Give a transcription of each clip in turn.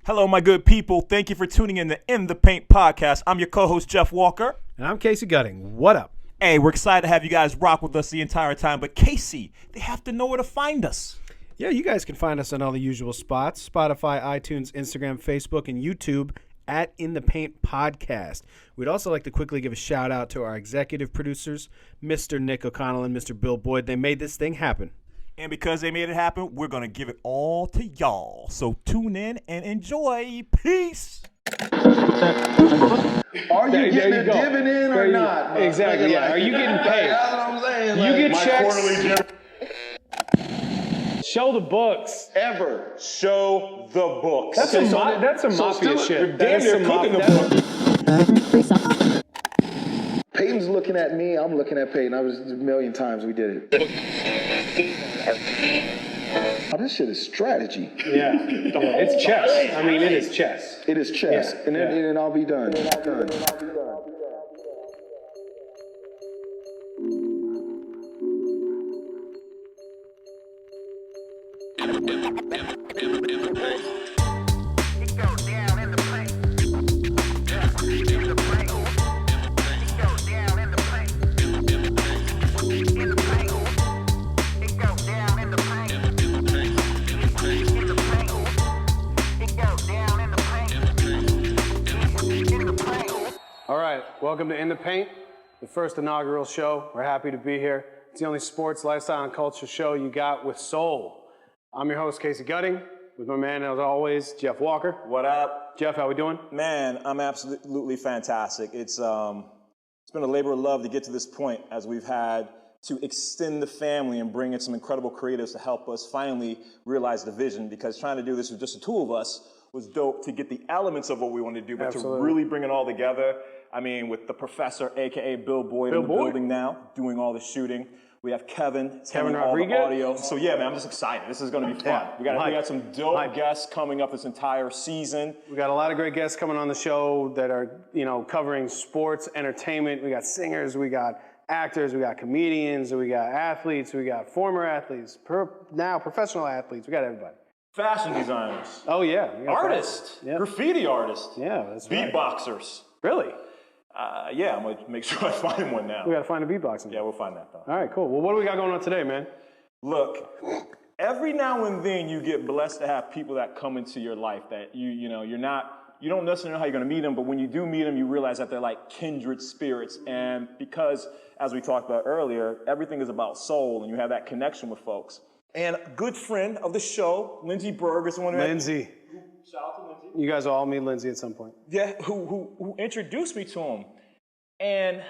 Hello, my good people. Thank you for tuning in to In the Paint podcast. I'm your co-host, Jeff Walker. And I'm Casey Gutting. What up? Hey, we're excited to have you guys rock with us the entire time. But Casey, they have to know where to find us. Yeah, you guys can find us on all the usual spots: Spotify, iTunes, Instagram, Facebook, and YouTube at In the Paint Podcast. We'd also like to quickly give a shout out to our executive producers, Mr. Nick O'Connell and Mr. Bill Boyd. They made this thing happen. And because they made it happen, we're going to give it all to y'all. So tune in and enjoy. Peace. Are you getting a dividend or not? Exactly, yeah. Are you getting paid? That's what I'm saying. You get checks. Show the books. Ever show the books. That's some mafia shit. You're damn near cooking the book. Peyton's looking at me. I'm looking at Peyton. I was a million times we did it. Oh, this shit is strategy. Yeah, it's chess. I mean, it is chess. It is chess, Yeah, and I'll be done. All right, welcome to In the Paint, the first inaugural show. We're happy to be here. It's the only sports, lifestyle, and culture show you got with soul. I'm your host, Casey Gutting, with my man, as always, Jeff Walker. What up? Jeff, how we doing? Man, I'm absolutely fantastic. It's been a labor of love to get to this point as we've had to extend the family and bring in some incredible creatives to help us finally realize the vision, because trying to do this with just the two of us was dope to get the elements of what we want to do, but Absolutely. to really bring it all together. I mean, with the professor, a.k.a. Bill Boyd, in the building now, doing all the shooting. We have Kevin telling all the Rodriguez. audio. So yeah, man, I'm just excited. This is going to be fun. Yeah, We got some dope guests coming up this entire season. We got a lot of great guests coming on the show that are, covering sports, entertainment. We got singers, we got actors, we got comedians, we got athletes, we got former athletes, now professional athletes. We got everybody. Fashion designers. Oh yeah, we got Artists. Yep. Graffiti artists. Yeah, that's right. Beatboxers. Really? Yeah, I'm going to make sure I find one now. We got to find a beatboxing. Yeah, we'll find that though. All right, cool. Well, what do we got going on today, man? Look, every now and then you get blessed to have people that come into your life that you don't necessarily know how you're going to meet them, but when you do meet them, you realize that they're like kindred spirits. And because, as we talked about earlier, everything is about soul, and you have that connection with folks. And a good friend of the show, Lindsey Berg, is the one Lindsey. Shout out to Lindsey. You guys will all meet Lindsey at some point. Yeah, who introduced me to him. And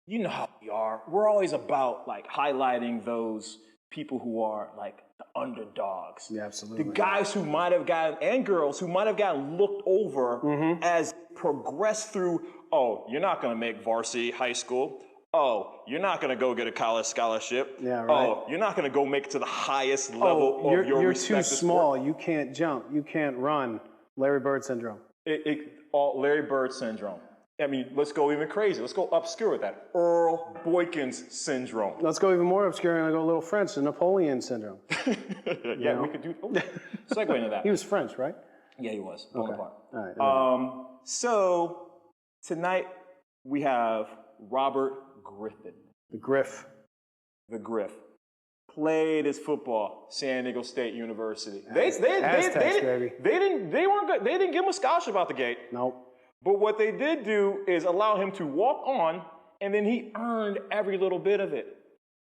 you know how we are. We're always about like highlighting those people who are like the underdogs. Yeah, absolutely. The guys who might have gotten, and girls who might have gotten looked over as progressed through, oh, you're not going to make varsity high school. Oh, you're not going to go get a college scholarship. Yeah, right. Oh, you're not going to go make it to the highest level of your you're respective too small. sport. You can't jump. You can't run. Larry Bird syndrome. Larry Bird syndrome. I mean, let's go even crazy. Let's go obscure with that. Earl Boykins syndrome. Let's go even more obscure and go a little French. The Napoleon syndrome. Yeah, we could do. Segue into that. He was French, right? Yeah, he was. Okay. Bonaparte. All right. So tonight we have Robert Griffin. The Griff. The Griff. Played his football, San Diego State University. Aztecs, baby. They didn't give him a scholarship out the gate. Nope. But what they did do is allow him to walk on, and then he earned every little bit of it.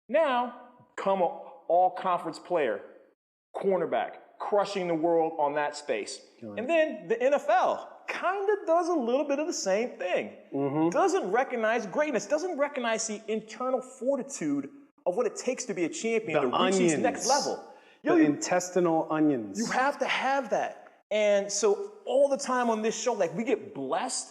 Now, come an all-conference player, cornerback, crushing the world on that space. And then the NFL kind of does a little bit of the same thing. Doesn't recognize greatness, doesn't recognize the internal fortitude of what it takes to be a champion, to reach these next level. The intestinal onions. You have to have that. And so all the time on this show, like we get blessed.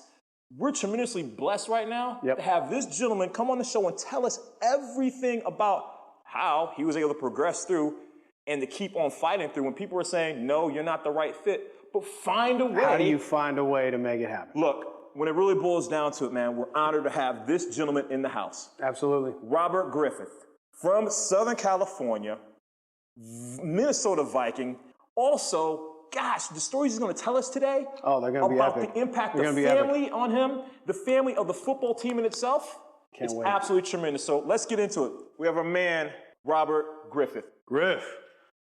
We're tremendously blessed right now to have this gentleman come on the show and tell us everything about how he was able to progress through and to keep on fighting through when people were saying, no, you're not the right fit, but find a way. How do you find a way to make it happen? Look, when it really boils down to it, man, we're honored to have this gentleman in the house. Absolutely. Robert Griffith from Southern California, Minnesota Viking, also gosh, the stories he's going to tell us today Oh, they're going to be about epic. the impact They're of gonna be epic. family on him, the family of the football team in itself, it's wait. absolutely tremendous. So let's get into it. We have our man, Robert Griffith. Griff.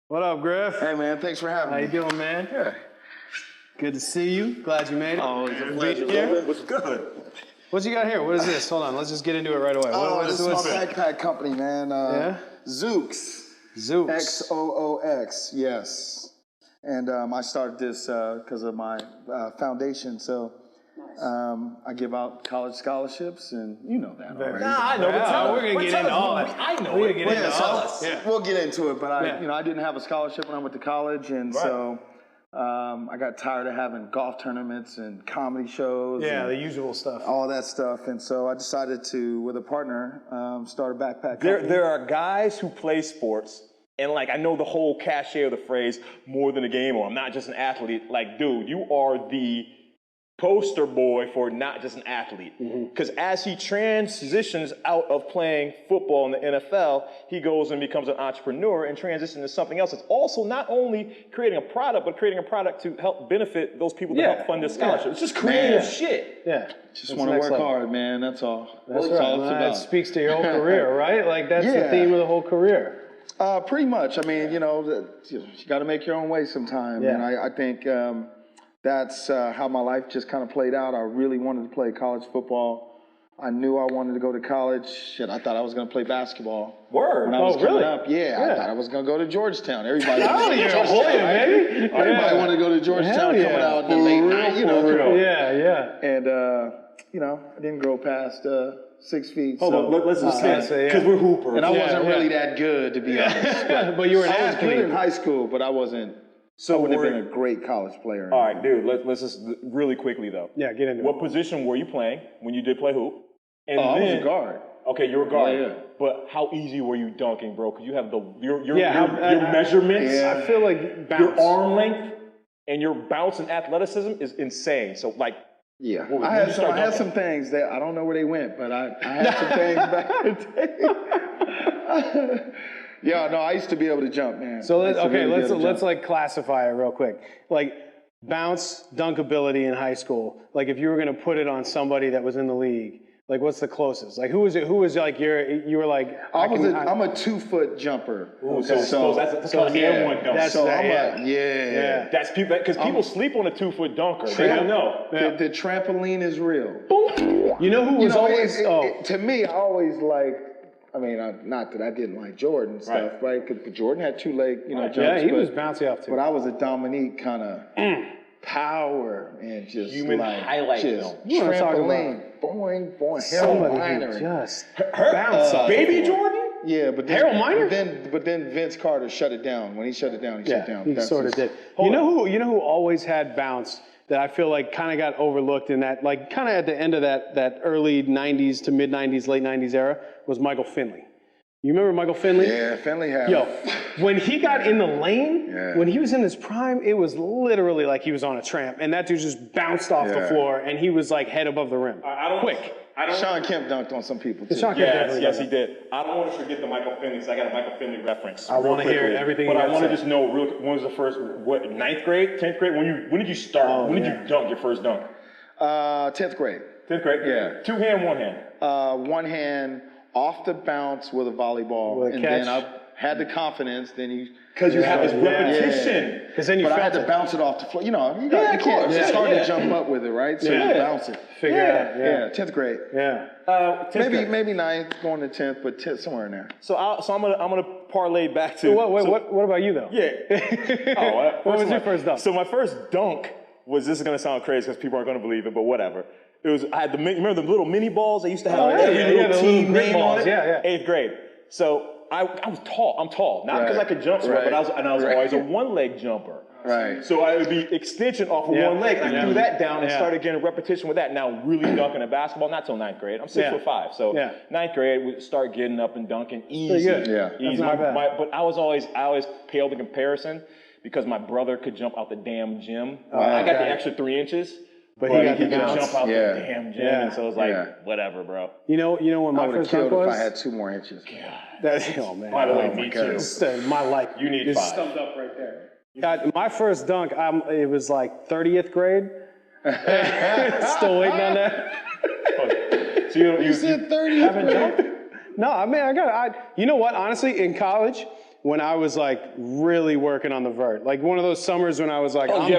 What up, Griff? Hey, man, thanks for having How me. you doing, man? Yeah. Good to see you. Glad you made it. Oh, it's a pleasure. here. What's good? What you got here? What is this? Hold on. Let's just get into it right away. Oh, this is my what's backpack company, man. Yeah? Zooks. Zeus. XOOX, yes. And I started this because of my foundation. So I give out college scholarships, and you know that already. Nah, I know. But tell we're us. gonna get into all that. I know. We're it. gonna get into so all that. Yeah. we'll get into it. But Yeah. I didn't have a scholarship when I went to college, and so I got tired of having golf tournaments and comedy shows. Yeah, and the usual stuff. all that stuff. And so I decided to, with a partner, start a backpack There, company. there are guys who play sports, and like I know the whole cachet of the phrase "more than a game," or "I'm not just an athlete." Like, dude, you are the poster boy for not just an athlete. Because as he transitions out of playing football in the NFL, he goes and becomes an entrepreneur and transitions to something else. It's also not only creating a product, but creating a product to help benefit those people that Yeah. help fund their scholarship. It's just creative shit. Yeah. Just want to work hard, man. That's all. That's That's right. all it's Well, about. it speaks to your whole career, right? Like that's the Yeah. theme of the whole career. Pretty much. I mean, you got to make your own way sometime. Yeah. And I think that's how my life just kind of played out. I really wanted to play college football. I knew I wanted to go to college. Shit, I thought I was going to play basketball. Word. When I was coming really? up, I thought I was going to go to Georgetown. Everybody Oh, wanted to go you're to a Georgetown, Hoya, right? baby. Everybody Yeah. wanted to go to Georgetown Hell yeah. coming out in the late night, Yeah. And, I didn't grow past 6 feet. Hold so, on, let's just say, say, because we're hoopers. And I Yeah, wasn't yeah. really that good, to be honest. But you were an I was athlete. good in high school, but I wasn't. So I wouldn't have were- been a great college player. All right, dude, let's just really quickly, though. Yeah, get into What it. position were you playing when you did play hoop? And I was then- a guard. Okay, you were a guard. Yeah. But how easy were you dunking, bro? Because you have your Yeah, measurements, Yeah. I feel like bounce. your arm length, and your bounce and athleticism is insane. So, like, Yeah, When I had you some. start I had dunking? some things that I don't know where they went, but I had some things back in the day. Yeah, no, I used to be able to jump, man. So I used to really be able to let's jump. like classify it real quick. Like bounce, dunk ability in high school. Like if you were gonna put it on somebody that was in the league, like what's the closest? Like who was it? Who was like you were like I'm a 2-foot jumper. so that's kind of everyone dunks. That's So that, I'm yeah. That's people because people sleep on a 2-foot dunker. They don't know. The trampoline is real. You know who was always to me, I always like. I mean, not that I didn't like Jordan stuff, right? Because Jordan had 2-leg, jumps. yeah, he but, was bouncy off too. But I was a Dominique kind of power and just Human like highlight just film. You wanna talk trampoline, boing, boing, Somebody Harold who Miner. just bounce off. Baby Jordan? Yeah, but then, Harold Miner? But then Vince Carter shut it down. When he shut it down, he shut it down. he That's sort of just- did. You know who always had bounce that I feel like kind of got overlooked in that, like kind of at the end of that early 90s to mid 90s, late 90s era was Michael Finley. You remember Michael Finley? Yeah, Finley had. Yo, when he got in the lane, Yeah. when he was in his prime, it was literally like he was on a tramp, and that dude just bounced off the Yeah. floor, and he was like head above the rim. Quick. Sean Kemp dunked on some people too. Sean Kemp Yes, definitely yes, does he did. I don't want to forget the Michael Finley, because I got a Michael Finley reference. I wanna hear everything But you I gotta want to say. just know, when was the first, 9th grade, 10th grade? When did you start? When did you dunk your first dunk? 10th grade. 10th grade? Yeah. 2 hand, 1 hand. One hand off the bounce with a volleyball, With a and catch. then I had the confidence. Then you. Because you have this Yeah. repetition. Because then you But I felt had to it. bounce it off the floor. You of can't. course. It's Yeah, hard yeah. to jump up with it, right? So Yeah. you bounce it. Figure it out. Yeah, 10th grade. Yeah. 10th grade. Maybe 9th, going to 10th, but 10th, somewhere in there. So I'm gonna parlay back to. What about you though? Yeah. What was your first dunk? So my first dunk was, this is gonna sound crazy because people aren't gonna believe it, but whatever. It was, I had remember the little mini balls they used to have every yeah, little the team little grip name on balls, it? yeah. 8th grade. So I was tall. I'm tall, not because I could jump so well, but I was always a 1-leg jumper. Right. So I would be extension off of Yeah. 1 leg. I Yeah. threw that down and Yeah. started getting repetition with that. Now really dunking at basketball, not till 9th grade. I'm 6'5", so Yeah. 9th grade we start getting up and dunking easy. Pretty good. Yeah. Easy. That's not bad. But I always paled the comparison because my brother could jump out the damn gym. I got okay. the extra 3 inches. But he got the could bounce. jump out Yeah. the damn gym, Yeah. and so it was like, Yeah. whatever, bro. You know when I my would have first dunk killed was? if I had 2 more inches. That's, oh man. By the way, my me God. too. It's, my life. You need is 5. summed up right there. My first dunk, it was like 30th grade. Still waiting on that. So you said 30th haven't grade. dunked? No, I mean, you know what? Honestly, in college, when I was like really working on the vert, like one of those summers when I was like, Did you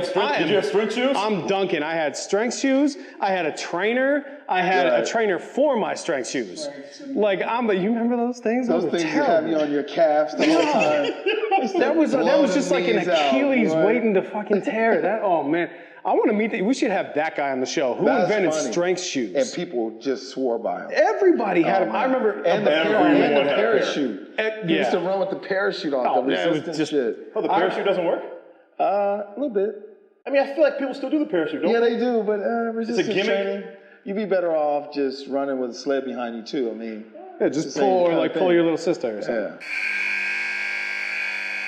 have strength shoes? I'm dunking. I had strength shoes. I had a trainer. I had a trainer for my strength shoes. Like you remember those things? Those things you have you on your calves the whole time. That was just like an knees out, Achilles boy. waiting to fucking tear. Oh man, I want to meet. We should have that guy on the show. Who That's invented funny. strength shoes? And people just swore by them. Everybody had them. I remember. And the Everyone had a pair. parachute. You used to run with the parachute on, the yeah, it was resistance just- shit. Oh, the parachute doesn't work? A little bit. I mean, I feel like people still do the parachute, don't Yeah, they? they do, but resistance gimmick. training, you'd be better off just running with a sled behind you, too. I mean, Yeah, just the same pull kind or of like pull thing. your little sister or something.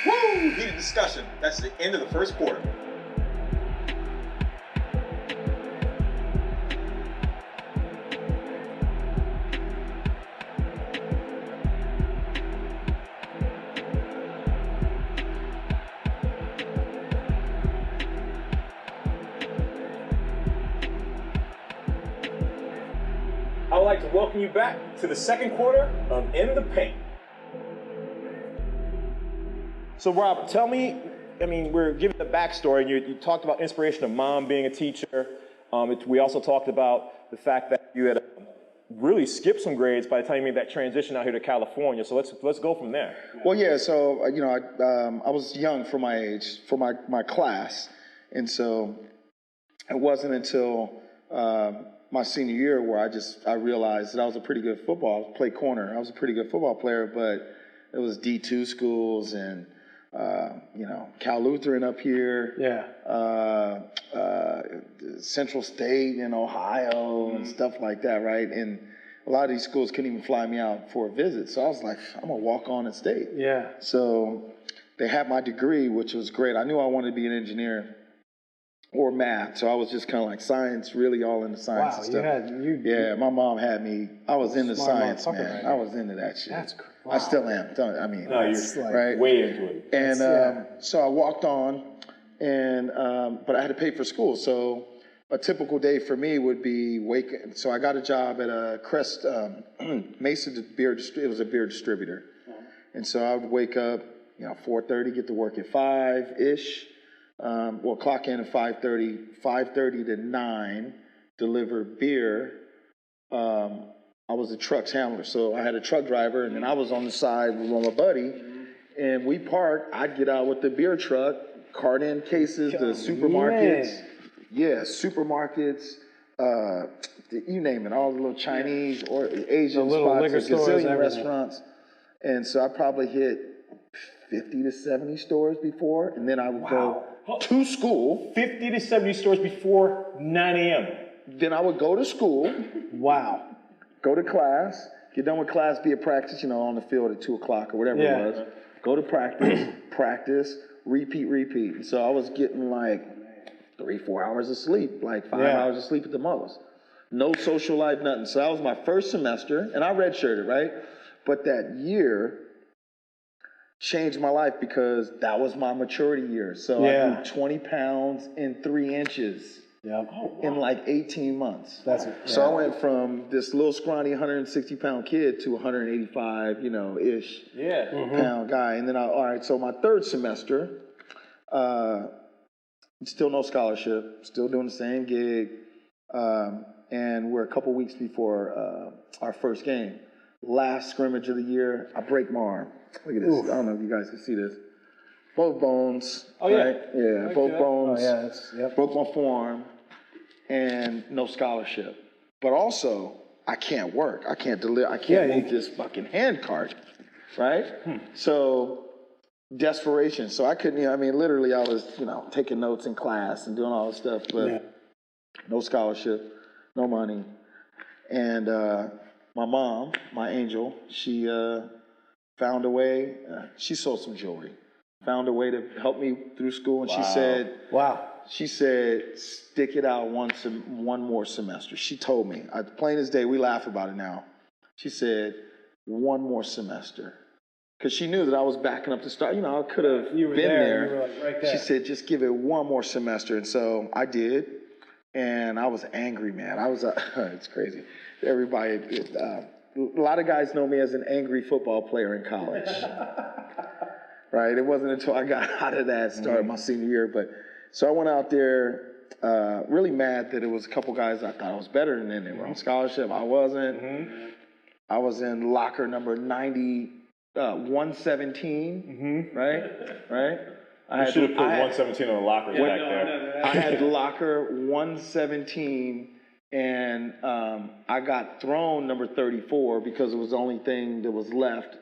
Yeah. Woo! Heated discussion. That's the end of the first quarter. I would like to welcome you back to the second quarter of In the Paint. So, Rob, tell me, I mean, we're giving the backstory, and you talked about inspiration of mom being a teacher. We also talked about the fact that you had really skipped some grades by the time you made that transition out here to California. So let's go from there. Well, yeah, so, I was young for my age, for my class. And so it wasn't until my senior year where I realized that I was a pretty good play corner. I was a pretty good football player, but it was D2 schools and, Cal Lutheran up here. Yeah. Central State in Ohio and stuff like that, right? And a lot of these schools couldn't even fly me out for a visit. So I was like, I'm going to walk on at State. Yeah. So they had my degree, which was great. I knew I wanted to be an engineer or math. So I was just kind of like science, really all into science and stuff. Yeah, my mom had me. I was into Smart science, motherfucker man. right I was into that shit. That's cool. I still am. I mean, No, you're right? way into it. And so I walked on, and but I had to pay for school. So a typical day for me would be So I got a job at a Crest Mesa beer. It was a beer distributor, and so I would wake up, 4:30, get to work at 5-ish. Clock in at 5:30. 5:30 to 9, deliver beer. I was a truck's handler, so I had a truck driver, and then I was on the side with my buddy, and we parked. I'd get out with the beer truck, cart in cases, the supermarkets. Man. Yeah, supermarkets, you name it, all the little Chinese or Asian The little spots, liquor a stores, gazillion everything. restaurants. And so I probably hit 50 to 70 stores before, and then I would go to school. 50 to 70 stores before 9 a.m. Then I would go to school. Wow. Go to class, get done with class, be at practice, on the field at 2 o'clock or whatever Yeah. it was. Go to practice, practice, repeat. So I was getting like 3-4 hours of sleep, like 5 hours of sleep at the most. No social life, nothing. So that was my first semester, and I redshirted, right? But that year changed my life because that was my maturity year. So I grew 20 pounds and 3 inches. Yep. In like 18 months. So I went from this little scrawny 160-pound kid to 185, ish pound guy. And then so my third semester, still no scholarship, still doing the same gig. And we're a couple weeks before our first game. Last scrimmage of the year, I break my arm. Look at this. I don't know if you guys can see this. Both bones. Oh, yeah. Right? Yeah, both bones. Oh, yeah. Broke my forearm. And no scholarship. But also, I can't work. I can't deliver. I can't move this fucking hand cart, right? So, desperation. So I couldn't, literally I was, taking notes in class and doing all this stuff, but no scholarship, no money. And my mom, my angel, she found a way. She sold some jewelry. Found a way to help me through school, and she said, She said, stick it out one more semester. She told me, plain as day, we laugh about it now. She said, one more semester. because she knew that I was backing up to start. You know, I could have been You were there. You were like right there. She said, just give it one more semester. And so I did. And I was angry, man. I was, it's crazy. Everybody, a lot of guys know me as an angry football player in college. Right? It wasn't until I got out of that, started my senior year. But so I went out there really mad that it was a couple guys I thought I was better than. They were on scholarship. I wasn't. I was in locker number 117, right? You should have put 117 on the lockers back there. I had locker 117, and I got thrown number 34 because it was the only thing that was left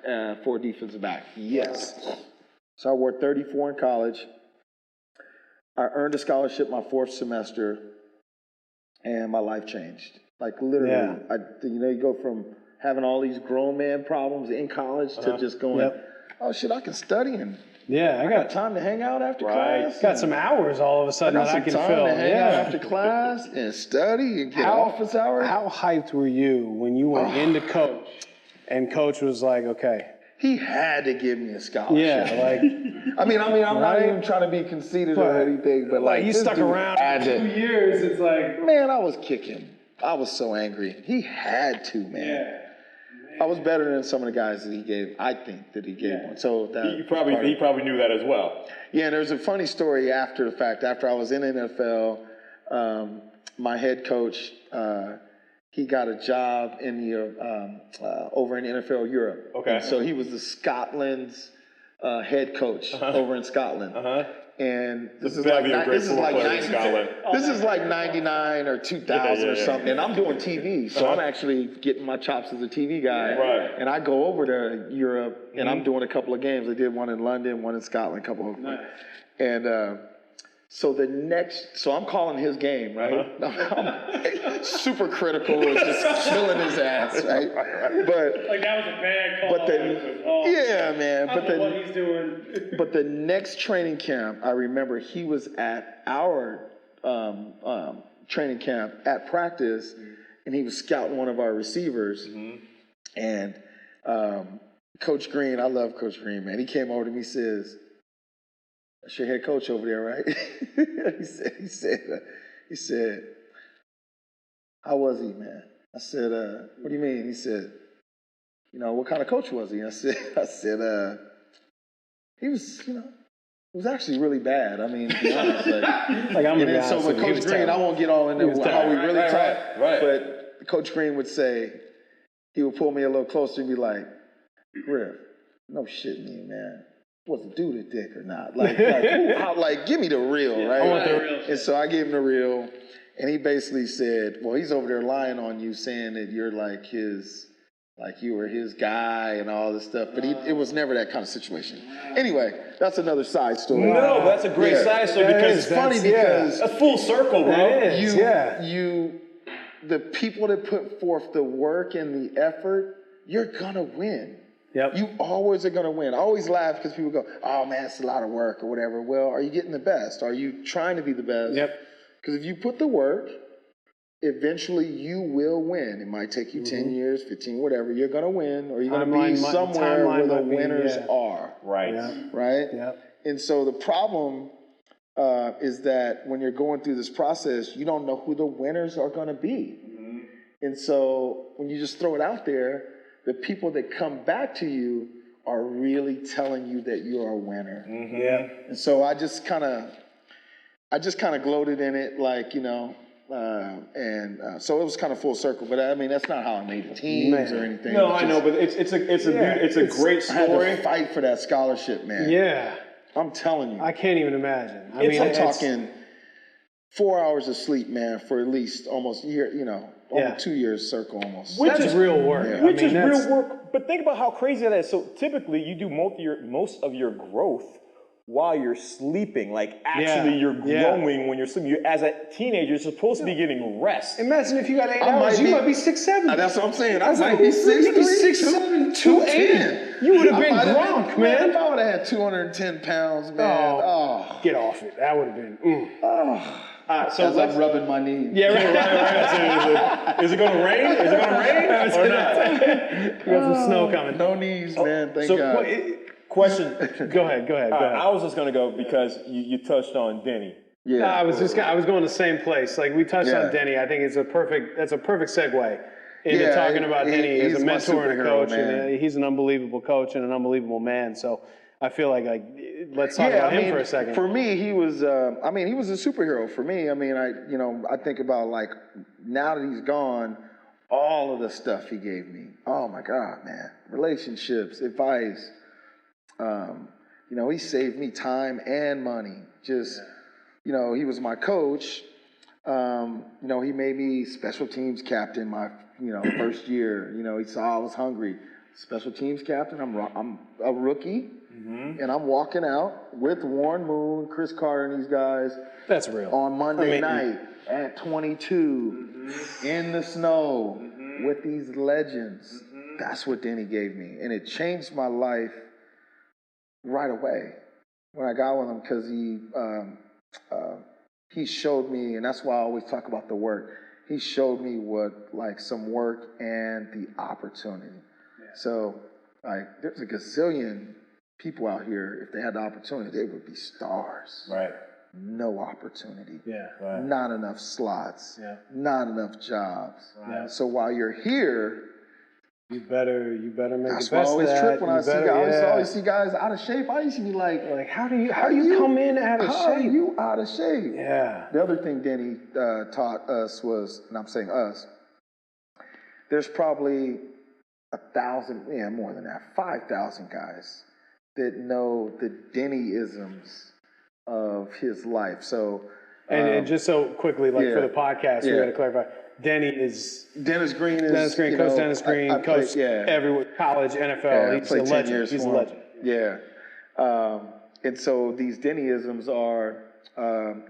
for a defensive back. Yes. So I wore 34 in college. I earned a scholarship my fourth semester, and my life changed. Like literally, you go from having all these grown man problems in college to just going, oh shit, I can study and I got time to hang out after class. Got some hours all of a sudden that I can fill. To hang out after class and study and get office hours. How hyped were you when you went into coach and coach was like, okay. He had to give me a scholarship. Yeah, like. I'm not even trying to be conceited or anything, but like you stuck around for 2 years. It's like, man, I was kicking. I was so angry. He had to, man. Yeah. I was better than some of the guys that he gave. I think that he gave one. So that He probably knew that as well. Yeah, and there's a funny story after the fact. After I was in the NFL, my head coach, he got a job in the over in NFL Europe. Okay. And so he was the Scotland's head coach over in Scotland. And this is like 99 or 2000 or something. And I'm doing TV, so I'm actually getting my chops as a TV guy. Right. And I go over to Europe, and I'm doing a couple of games. I did one in London, one in Scotland, a couple of them. And so I'm calling his game, right? I'm super critical, just killing his ass, right? But like that was a bad call. But man. I don't know what he's doing. But the next training camp, I remember he was at our training camp at practice, and he was scouting one of our receivers. And Coach Green, I love Coach Green, man. He came over to me and says, "That's your head coach over there, right?" he said, "How was he, man?" I said, "What do you mean?" He said, "What kind of coach was he?" I said, he was, it was actually really bad. I mean, to be honest, like I'm gonna be so with Coach Green, I won't get all into how we really talk. Right. But Coach Green would say, he would pull me a little closer and be like, "Griff, no shit, man. Was the dude a dick or not? Like give me the real, right?" I want the real. And so I gave him the real, and he basically said, "Well, he's over there lying on you, saying that you're like you were his guy and all this stuff." But it was never that kind of situation. Anyway, that's another side story. No, but that's a great side story because it's funny because that's full circle, bro. The people that put forth the work and the effort, you're gonna win. Yep. You always are going to win. I always laugh because people go, "Oh, man, it's a lot of work," or whatever. Well, are you getting the best? Are you trying to be the best? Yep. Because if you put the work, eventually you will win. It might take you 10 years, 15, whatever. You're going to win, or you're going to be somewhere where the winners are. Right. Right? Yep. And so the problem is that when you're going through this process, you don't know who the winners are going to be. And so when you just throw it out there, the people that come back to you are really telling you that you're a winner. Yeah. And so I just kind of gloated in it, so it was kind of full circle. But I mean, that's not how I made the teams or anything. No, I know, but it's a great story. I had to fight for that scholarship, man. Yeah. I'm telling you. I can't even imagine. I'm talking 4 hours of sleep, man, for at least almost a year, almost 2 years circle almost. That's real work. Yeah. Which is real work. But think about how crazy that is. So typically you do most of your growth while you're sleeping. Like actually you're growing when you're sleeping. As a teenager, you're supposed to be getting rest. Imagine if you got 8 hours, you might be 6'7". That's what I'm saying. I might be 6'7", 210. You would have been Gronk, man. If I would have had 210 pounds, man. Get off it. That would have been. So As I'm rubbing my knee. Yeah, right. Is it going to rain? Is it going to rain or not? We got some snow coming. No knees, man. Thank So, God. question. Go ahead. I was just going to go because you touched on Denny. Yeah. I was going the same place. Like we touched Yeah. on Denny. I think that's a perfect segue into talking about Denny as a he's my mentor and a superhero, coach. man. And he's an unbelievable coach and an unbelievable man. So I feel like let's talk about him for a second. For me, he was. He was a superhero for me. I think about like now that he's gone, all of the stuff he gave me. Oh my God, man! Relationships, advice. He saved me time and money. He was my coach. He made me special teams captain my first year. He saw I was hungry. Special teams captain. I'm a rookie. Mm-hmm. And I'm walking out with Warren Moon, Chris Carter, and these guys. That's real. On Monday night at 22 in the snow with these legends. That's what Denny gave me. And it changed my life right away when I got with him because he showed me, and that's why I always talk about the work. He showed me what like some work and the opportunity. Yeah. So there's a gazillion people out here, if they had the opportunity, they would be stars. Right. No opportunity. Yeah. Right. Not enough slots. Yeah. Not enough jobs. Right. So while you're here, you better make that's the why I best always of that. trip when I see guys. Yeah. I always see guys out of shape. I used to be like How do you come in out of how shape? are you out of shape? Yeah. The other thing Denny taught us was, and I'm saying us, there's probably 1,000, more than that, 5,000 guys that know the Denny-isms of his life. So, and just so quickly, for the podcast, we got to clarify. Dennis Green, Coach Dennis Green, coach everywhere, college, NFL. He's a legend. He's a legend. Yeah. And so these Denny-isms are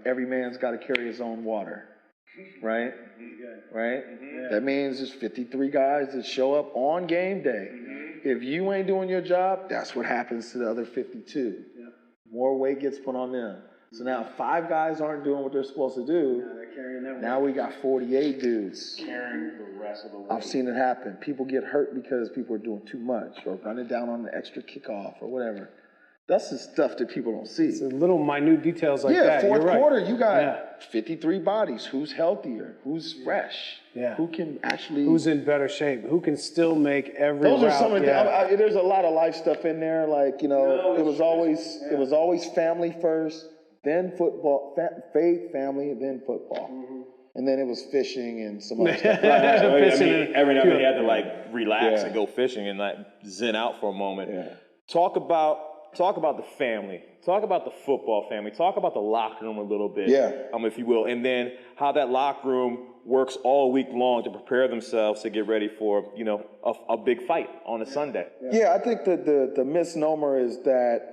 every man's got to carry his own water, right? Right? Mm-hmm. That means there's 53 guys that show up on game day. Mm-hmm. If you ain't doing your job, that's what happens to the other 52. Yeah. More weight gets put on them. So now 5 guys aren't doing what they're supposed to do. Now we got 48 dudes Carrying the rest of the weight. I've seen it happen. People get hurt because people are doing too much or running down on the extra kickoff or whatever. That's the stuff that people don't see. It's the little minute details like that. Yeah, fourth quarter, you got Yeah. 53 bodies. Who's healthier? Who's fresh? Yeah. Who can actually... Who's in better shape? Who can still make every Those route? are some of the... there's a lot of life stuff in there. Like, it was always family first, then football, faith, family, then football. Mm-hmm. And then it was fishing and some other stuff. Every now and then you had to relax and go fishing and zen out for a moment. Yeah. Talk about the family. Talk about the football family. Talk about the locker room a little bit, if you will, and then how that locker room works all week long to prepare themselves to get ready for a big fight on a Sunday. Yeah, I think that the misnomer is that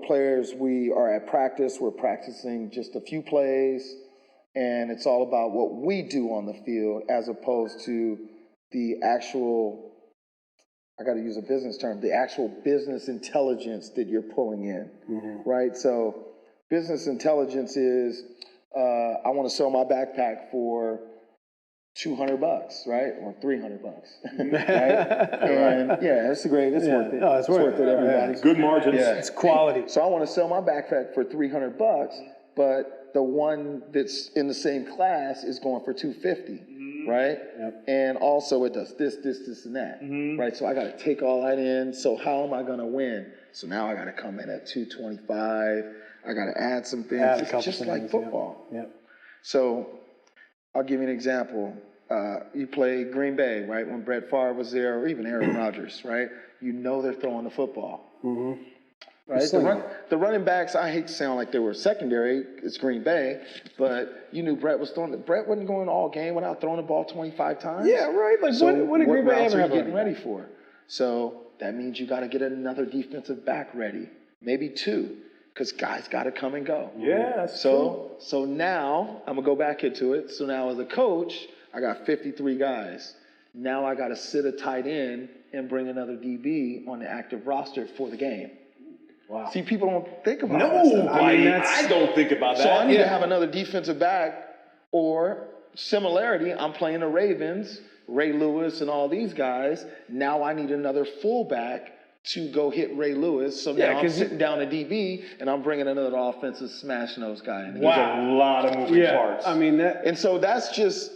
players, we are at practice. We're practicing just a few plays. And it's all about what we do on the field as opposed to the actual, I got to use a business term, the actual business intelligence that you're pulling in, right? So business intelligence is, I want to sell my backpack for $200, right? Or $300, right? And it's worth it. No, it's worth it, everybody. Yeah. Good margins. Yeah. It's quality. So I want to sell my backpack for $300, but the one that's in the same class is going for $250, right? Yep. And also it does this, and that, right? So I got to take all that in. So how am I going to win? So now I got to come in at $225. I got to add some things. It's just like football. Yeah. So I'll give you an example. You play Green Bay, right? When Brett Favre was there, or even Aaron Rodgers, right? They're throwing the football. Mm-hmm. Right? The running backs, I hate to sound like they were secondary, it's Green Bay, but you knew Brett was throwing. Brett wasn't going all game without throwing the ball 25 times. Yeah, right. Like, so what did Green Bay ever have getting ready for? So that means you got to get another defensive back ready, maybe 2, because guys got to come and go. Yeah, that's true. So now, I'm going to go back into it. So now as a coach, I got 53 guys. Now I got to sit a tight end and bring another DB on the active roster for the game. Wow. See, people don't think about No, that stuff. I don't think about that. So I need to have another defensive back, or similarity, I'm playing the Ravens, Ray Lewis and all these guys. Now I need another fullback to go hit Ray Lewis. So now I'm sitting down a DB, and I'm bringing another offensive smash nose guy in. There's a lot of moving parts. I mean, that. And so that's just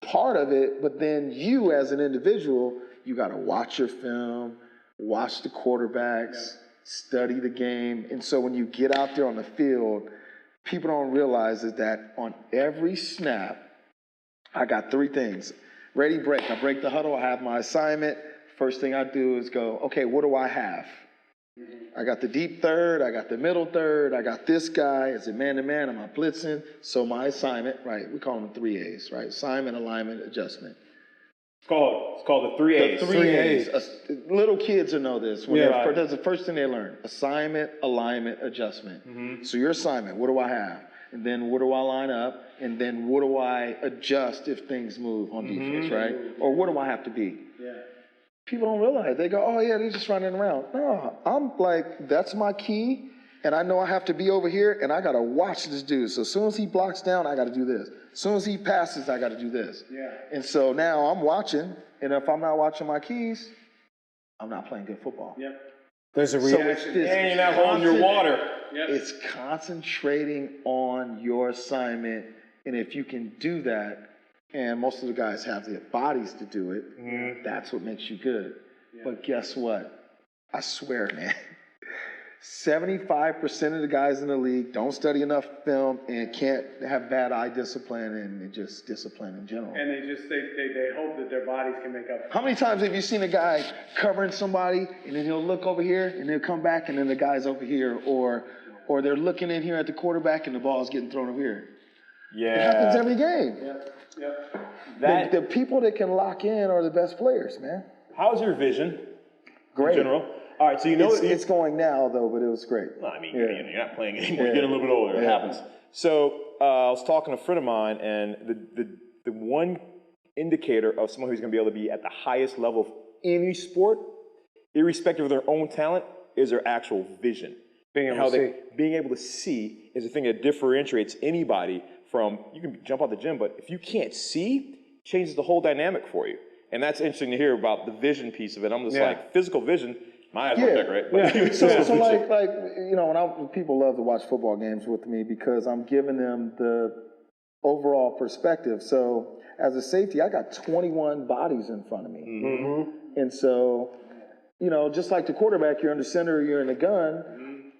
part of it. But then you, as an individual, you got to watch your film, watch the quarterbacks, study the game. And so when you get out there on the field, people don't realize is that on every snap, I got three things. Ready, break. I break the huddle. I have my assignment. First thing I do is go, okay, what do I have? I got the deep third. I got the middle third. I got this guy. Is it man-to-man? Am I blitzing? So my assignment, right, we call them 3 A's, right? Assignment, alignment, adjustment. It's called the 3 A's. The 3 A's. Little kids will know this. That's the first thing they learn. Assignment, alignment, adjustment. So your assignment, what do I have? And then what do I line up? And then what do I adjust if things move on defense, right? Or what do I have to be? People don't realize. They go, oh, yeah, they're just running around. No, I'm like, that's my key, and I know I have to be over here, and I got to watch this dude. So as soon as he blocks down, I got to do this. As soon as he passes, I got to do this. And so now I'm watching, and if I'm not watching my keys, I'm not playing good football. There's a So it's this And you're not holding your water. It's concentrating on your assignment, and if you can do that, and most of the guys have the bodies to do it, that's what makes you good. But guess what? I swear, man, 75% of the guys in the league don't study enough film and can't have bad eye discipline and just discipline in general. And they hope that their bodies can make up. How many times have you seen a guy covering somebody and then he'll look over here and he'll come back and then the guy's over here, or they're looking in here at the quarterback and the ball's getting thrown over here? It happens every game. The people that can lock in are the best players, man. How's your vision? Great. In general? All right, so you know it's going now, though, but it was great. No, I mean, you're not playing anymore. You're getting a little bit older. It happens. So I was talking to a friend of mine, and the one indicator of someone who's going to be able to be at the highest level of any sport, irrespective of their own talent, is their actual vision. Being able to see is the thing that differentiates anybody from, you can jump out the gym, but if you can't see, it changes the whole dynamic for you. And that's interesting to hear about the vision piece of it. I'm just like, physical vision, my eyes aren't that great. But So like you know, when people love to watch football games with me because I'm giving them the overall perspective. So as a safety, I got 21 bodies in front of me. And so, you know, just like the quarterback, you're under center, you're in the gun,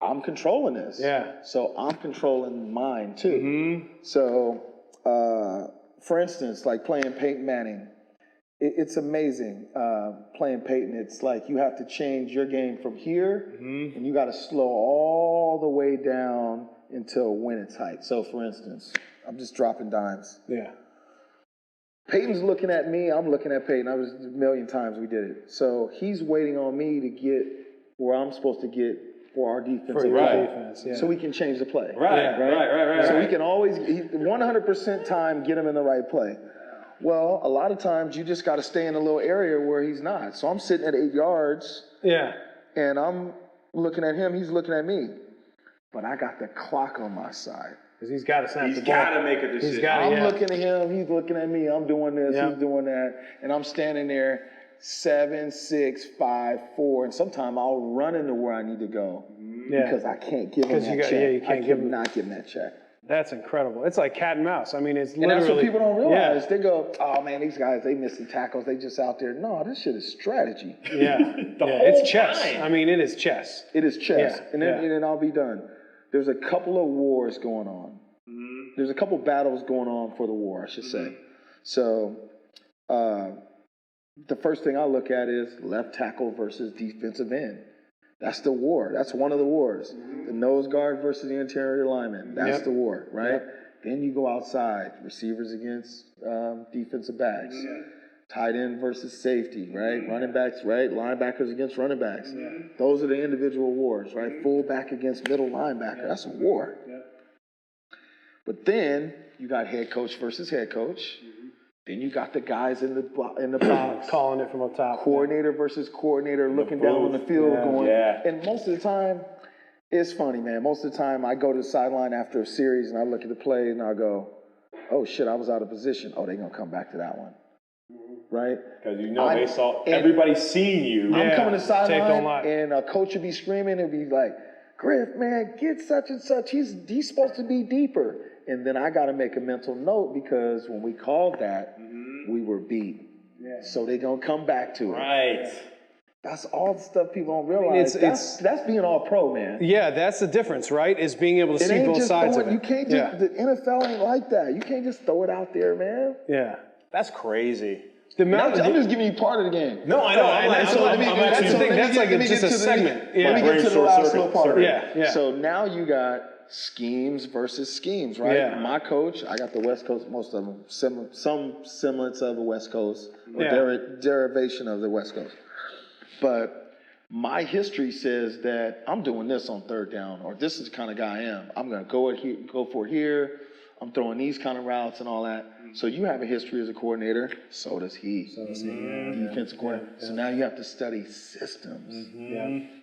I'm controlling this. So I'm controlling mine too. So, for instance, like playing Peyton Manning, it's amazing playing Peyton. It's like you have to change your game from here, and you got to slow all the way down until when it's height. So, for instance, I'm just dropping dimes. Peyton's looking at me, I'm looking at Peyton. I was a million times we did it. So he's waiting on me to get where I'm supposed to get for our defensive play. So we can change the play. Right. So we can always, 100% time, get him in the right play. Well, a lot of times you just got to stay in a little area where he's not. So I'm sitting at 8 yards. And I'm looking at him, he's looking at me. But I got the clock on my side. Because he's got to snap the ball. He's got to make a decision. I'm looking at him, he's looking at me, I'm doing this, he's doing that. And I'm standing there 7, 6, 5, 4. And sometimes I'll run into where I need to go. Because I can't give him that check. I cannot give him that check. That's incredible. It's like cat and mouse. I mean, it's literally. And that's what people don't realize. They go, oh, man, these guys, they missing tackles. They just out there. No, this shit is strategy. It's chess. I mean, it is chess. It is chess. And then I'll be done. There's a couple of wars going on. There's a couple battles going on for the war, I should say. So the first thing I look at is left tackle versus defensive end. That's the war. That's one of the wars. The nose guard versus the interior lineman. That's the war, right? Then you go outside. Receivers against defensive backs. Tight end versus safety, right? Running backs, right? Linebackers against running backs. Those are the individual wars, right? Fullback against middle linebacker. That's a war. But then you got head coach versus head coach. Then you got the guys in the box. Calling it from up top. Coordinator versus coordinator looking down on the field going. Yeah. And most of the time, it's funny, man. Most of the time, I go to the sideline after a series and I look at the play and I go, oh, shit, I was out of position. Oh, they're going to come back to that one. Right? Because they saw everybody seeing you. I'm coming to tape sideline online. and a coach would be screaming and be like, Griff, man, get such and such. He's supposed to be deeper. And then I got to make a mental note because when we called that, we were beat. Yeah. So they're going to come back to it. Right. That's all the stuff people don't realize. That's being all pro, man. Yeah, that's the difference, right? Is being able to see both sides of it. You can't just, the NFL ain't like that. You can't just throw it out there, man. Yeah. That's crazy. I'm just giving you part of the game. No, I know. That's like just a segment. Let me get to the last little part. Yeah. So now you got schemes versus schemes, right? Yeah. My coach, I got the West Coast, most of them, some semblance of the West Coast, or derivation of the West Coast. But my history says that I'm doing this on third down, or this is the kind of guy I am. I'm going to go for it here. I'm throwing these kind of routes and all that. So you have a history as a coordinator. So does he. Defensive coordinator. So now you have to study systems.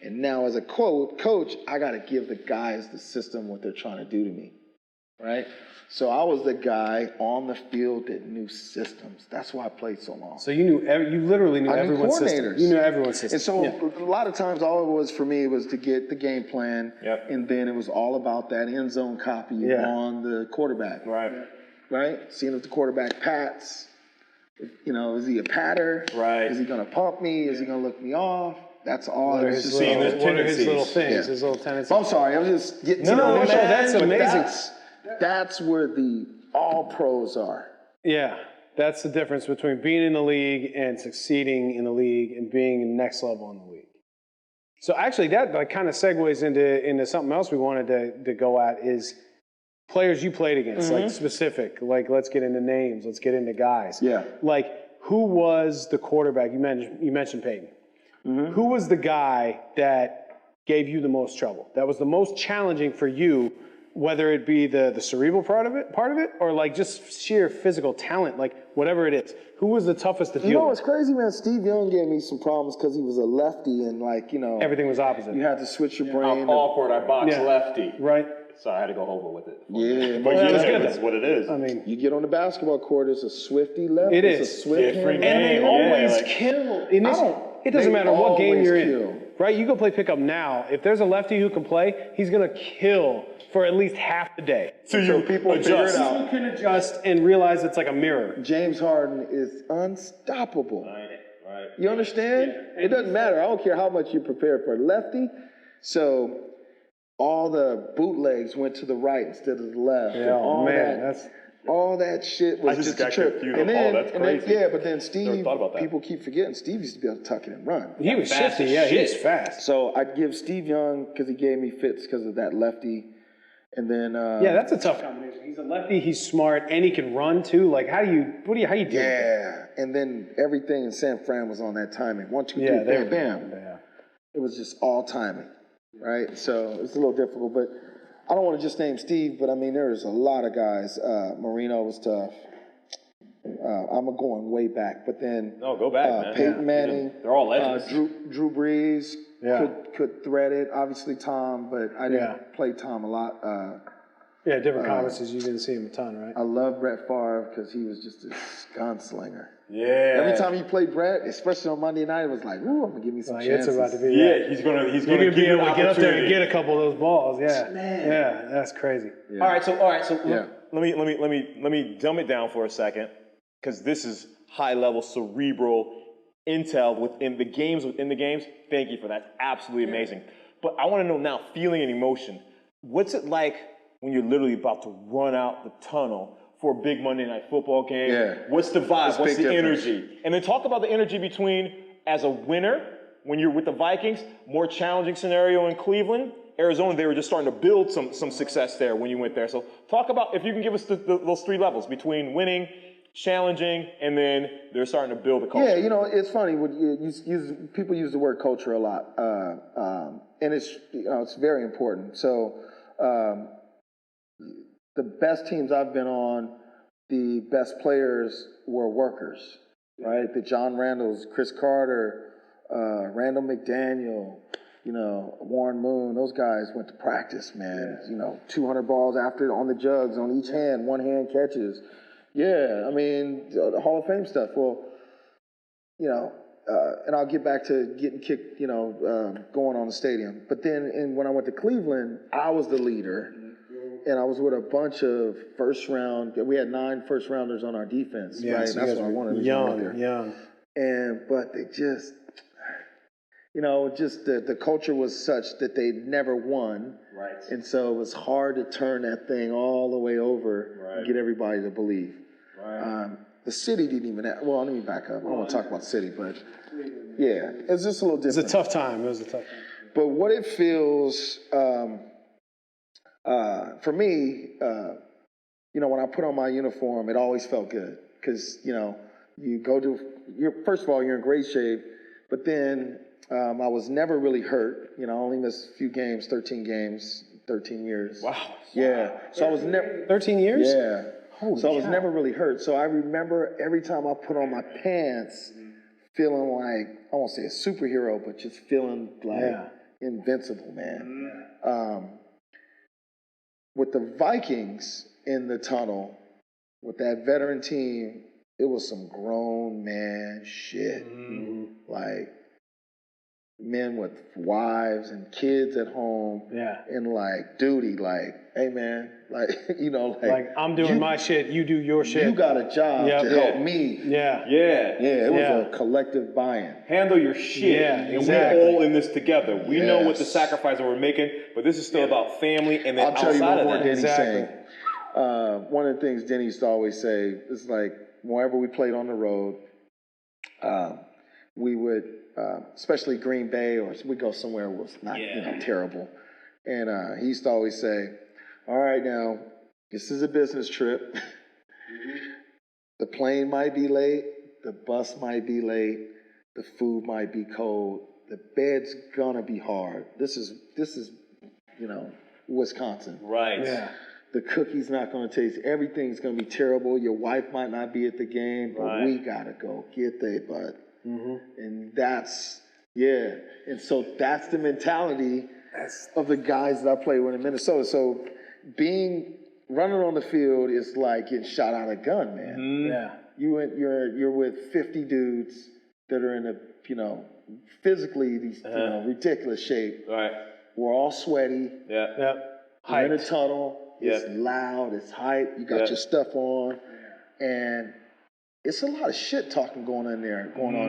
And now as a coach, I got to give the guys the system what they're trying to do to me. Right? So I was the guy on the field that knew systems. That's why I played so long. So you literally knew everyone's system. You knew everyone's system. And so a lot of times all it was for me was to get the game plan. And then it was all about that end zone copy on the quarterback. Right? Seeing if the quarterback pats. Is he a patter? Right. Is he going to pump me? Is he going to look me off? That's all. What are his little things, his little tendencies? I'm sorry. I'm just getting to No, that's amazing. That's where the all pros are. Yeah, that's the difference between being in the league and succeeding in the league and being next level in the league. So actually that kind of segues into something else we wanted to go at is players you played against, like specific, like let's get into names, let's get into guys. Yeah. Like who was the quarterback? You mentioned Peyton. Who was the guy that gave you the most trouble? That was the most challenging for you, whether it be the cerebral part of it, or like just sheer physical talent, like whatever it is. Who was the toughest to deal with? You know what's crazy, man? Steve Young gave me some problems because he was a lefty and everything was opposite. You had to switch your brain. How awkward, I box lefty. Right. So I had to go over with it. Yeah. But that's what it is. I mean, you get on the basketball court, it's a swifty left. It it's is. a swift Different hand. game. And they always kill. It doesn't matter what game you're in. Right? You go play pickup now. If there's a lefty who can play, he's going to kill for at least half the day. So people figure it out. You can adjust and realize it's like a mirror. James Harden is unstoppable. Right. You understand? It doesn't matter. I don't care how much you prepare for lefty. So all the bootlegs went to the right instead of the left. Yeah, all that shit was just a trip. That's crazy. But then Steve, Never thought about that. people keep forgetting, Steve used to be able to tuck it and run. He was shifty. Yeah, he was fast. So I'd give Steve Young, because he gave me fits because of that lefty. And then that's a tough combination. He's a lefty, he's smart, and he can run too. Like how do you deal with that? Yeah. And then everything in San Fran was on that timing. 1, 2, 3, bam, bam. Yeah. It was just all timing. Right? So it's a little difficult, but I don't want to just name Steve, but I mean, there's a lot of guys. Marino was tough. I'm going way back, but then go back, man. Peyton Manning. They're all legends. Drew Brees could thread it. Obviously Tom, but I didn't play Tom a lot. Different conferences. You didn't see him a ton, right? I love Brett Favre because he was just a gunslinger. Yeah. Every time he played Brett, especially on Monday night, it was like, ooh, I'm gonna give me some chances. It's about to be. He's gonna be able to get up there and get a couple of those balls. Yeah, that's crazy. Yeah. All right, so let me dumb it down for a second, because this is high level cerebral intel within the games. Thank you for that. Absolutely amazing. But I want to know now, feeling and emotion. What's it like when you're literally about to run out the tunnel for a big Monday Night Football game? Yeah. What's the vibe? What's the difference. energy? And then talk about the energy between, as a winner, when you're with the Vikings, more challenging scenario in Cleveland. Arizona, they were just starting to build some success there when you went there. So talk about, if you can give us those three levels between winning, challenging, and then they're starting to build a culture. Yeah, it's funny. People use the word culture a lot, and it's very important. So the best teams I've been on, the best players were workers, right? The John Randalls, Chris Carter, Randall McDaniel, Warren Moon, those guys went to practice, man. 200 balls after on the jugs on each hand, one hand catches. Yeah, the Hall of Fame stuff. Well, and I'll get back to getting kicked, going on the stadium. But then when I went to Cleveland, I was the leader. And I was with a bunch of we had 9 first rounders on our defense, right? So that's what I wanted. Young. But they just, the culture was such that they never won. Right. And so it was hard to turn that thing all the way over and get everybody to believe. Right. The city didn't even have, well, let me back up. I don't want to talk about the city, but yeah, it's just a little different. It was a tough time. But what it feels, for me, when I put on my uniform, it always felt good because, you go first of all, you're in great shape, but then I was never really hurt. I only missed a few games, 13 games, 13 years. Wow. Yeah. So I was never. 13 years? Yeah. Holy so I was cow. never really hurt. So I remember every time I put on my pants, feeling like, I won't say a superhero, but just feeling like invincible, man. With the Vikings in the tunnel, with that veteran team, it was some grown man shit. Like men with wives and kids at home. Yeah. And like duty, like, hey man, like, like I'm doing my shit, you do your shit. You got a job to help me. Yeah. Yeah. Yeah, it was a collective buy-in. Handle your shit. Yeah, and exactly. we're all in this together. We know what the sacrifice that we're making, but this is still about family and then I'll tell you outside what of more that. Denny's saying. One of the things Denny used to always say is like, whenever we played on the road, we would, especially Green Bay, or we go somewhere where it's not, terrible. And he used to always say, all right, now, this is a business trip. The plane might be late. The bus might be late. The food might be cold. The bed's gonna be hard. This is Wisconsin. Right. Yeah. The cookie's not gonna taste. Everything's gonna be terrible. Your wife might not be at the game, but we gotta go get their butt. And that's And so that's the mentality of the guys that I play with in Minnesota. So running on the field is like getting shot out of a gun, man. Yeah. You're with 50 dudes that are in a physically these ridiculous shape. Right. We're all sweaty. Yeah. We're in a tunnel. It's loud. It's hype. You got your stuff on, and it's a lot of shit talking going on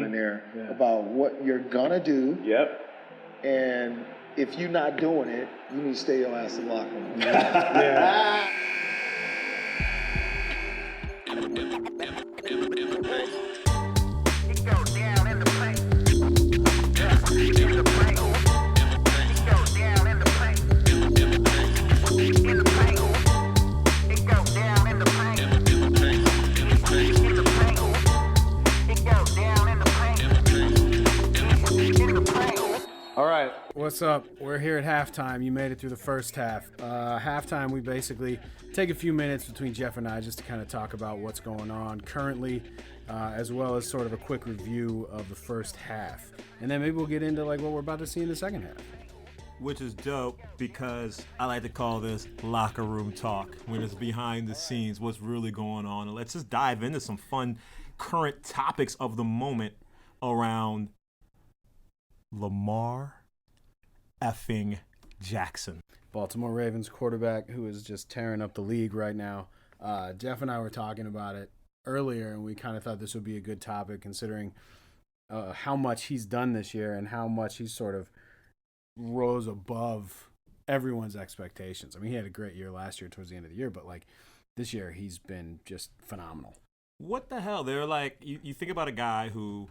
in there about what you're gonna do. Yep. And if you're not doing it, you need to stay your ass in the locker room. All right. What's up? We're here at halftime. You made it through the first half. Halftime, we basically take a few minutes between Jeff and I just to kind of talk about what's going on currently, as well as sort of a quick review of the first half. And then maybe we'll get into like what we're about to see in the second half. Which is dope because I like to call this locker room talk when it's behind the scenes, what's really going on. And let's just dive into some fun current topics of the moment around Lamar effing Jackson. Baltimore Ravens quarterback who is just tearing up the league right now. Jeff and I were talking about it earlier, and we kind of thought this would be a good topic considering how much he's done this year and how much he's sort of rose above everyone's expectations. I mean, he had a great year last year towards the end of the year, but like this year he's been just phenomenal. What the hell? They're like, you think about a guy who,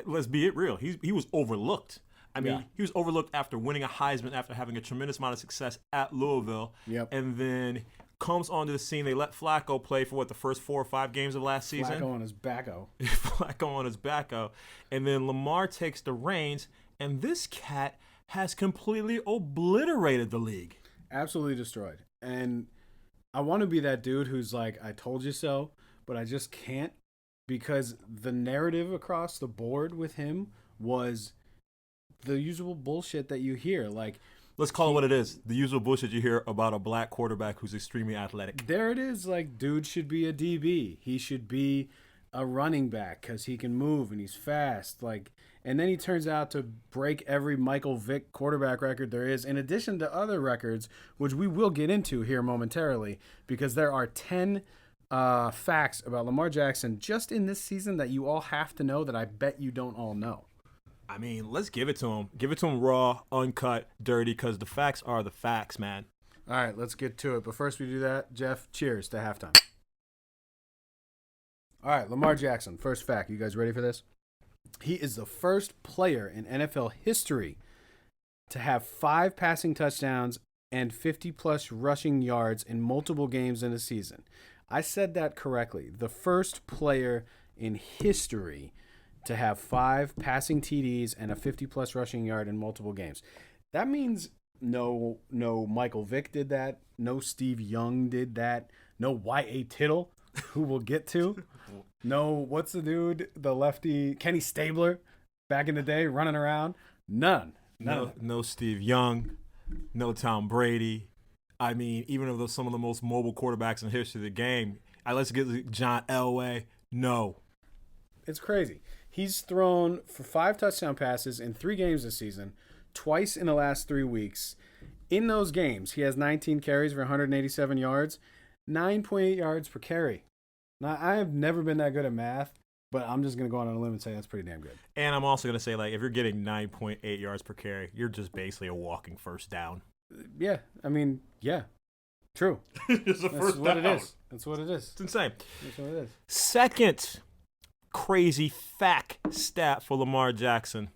let's be real, he was overlooked. I mean, he was overlooked after winning a Heisman, after having a tremendous amount of success at Louisville. Yep. And then comes onto the scene. They let Flacco play for, the first 4 or 5 games of last season? Flacco on his backo. Flacco on his backo. And then Lamar takes the reins, and this cat has completely obliterated the league. Absolutely destroyed. And I want to be that dude who's like, I told you so, but I just can't, because the narrative across the board with him was the usual bullshit that you hear. Like, Let's call it what it is. The usual bullshit you hear about a black quarterback who's extremely athletic. there it is. Like, dude should be a DB. He should be a running back because he can move and he's fast. Like, and then he turns out to break every Michael Vick quarterback record there is, in addition to other records, which we will get into here momentarily, because there are 10 facts about Lamar Jackson just in this season that you all have to know that I bet you don't all know. I mean, let's give it to him. Give it to him raw, uncut, dirty, because the facts are the facts, man. All right, let's get to it. But first we do that, Jeff, cheers to halftime. All right, Lamar Jackson, first fact. You guys ready for this? He is the first player in NFL history to have 5 passing touchdowns and 50-plus rushing yards in multiple games in a season. I said that correctly. The first player in history to have 5 passing TDs and a 50-plus rushing yard in multiple games. That means no Michael Vick did that. No Steve Young did that. No Y.A. Tittle, who we'll get to. No, what's the dude, the lefty, Kenny Stabler, back in the day, running around? None. No Steve Young, no Tom Brady. I mean, even though some of the most mobile quarterbacks in the history of the game, let's get John Elway. No. It's crazy. He's thrown for 5 touchdown passes in 3 games this season, twice in the last 3 weeks. In those games, he has 19 carries for 187 yards, 9.8 yards per carry. Now, I have never been that good at math, but I'm just going to go on a limb and say that's pretty damn good. And I'm also going to say, like, if you're getting 9.8 yards per carry, you're just basically a walking first down. Yeah, I mean, yeah, true. It's a That's first what down. it is. That's what it is. It's insane. That's what it is. Second crazy fact stat for Lamar Jackson.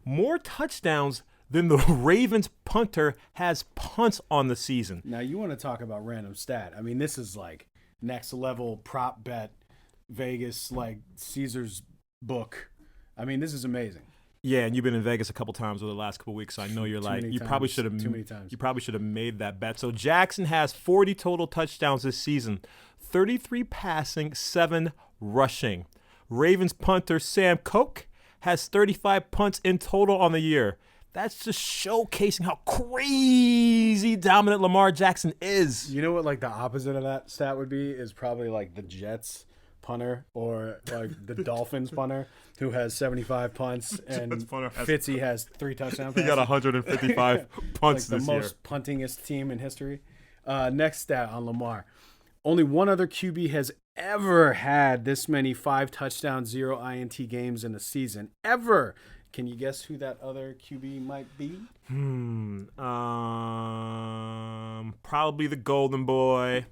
More touchdowns than the Ravens punter has punts on the season. Now, you want to talk about random stat. I mean, this is like next level prop bet, Vegas, like Caesar's book. I mean, this is amazing. Yeah, and you've been in Vegas a couple times over the last couple weeks, so I know you're like, you probably should have, Too many times. You probably should have made that bet. So Jackson has 40 total touchdowns this season, 33 passing, 7 rushing. Ravens punter Sam Koch has 35 punts in total on the year. That's just showcasing how crazy dominant Lamar Jackson is. You know what, like, the opposite of that stat would be is probably like the Jets punter or like the Dolphins punter who has 75 punts and Fitzy has 3 touchdowns. He got 155 punts like this the year. most puntingest team in history. Next stat on Lamar. Only one other QB has ever had this many 5 touchdowns, 0 INT games in a season. Ever. Can you guess who that other QB might be? Probably the Golden Boy.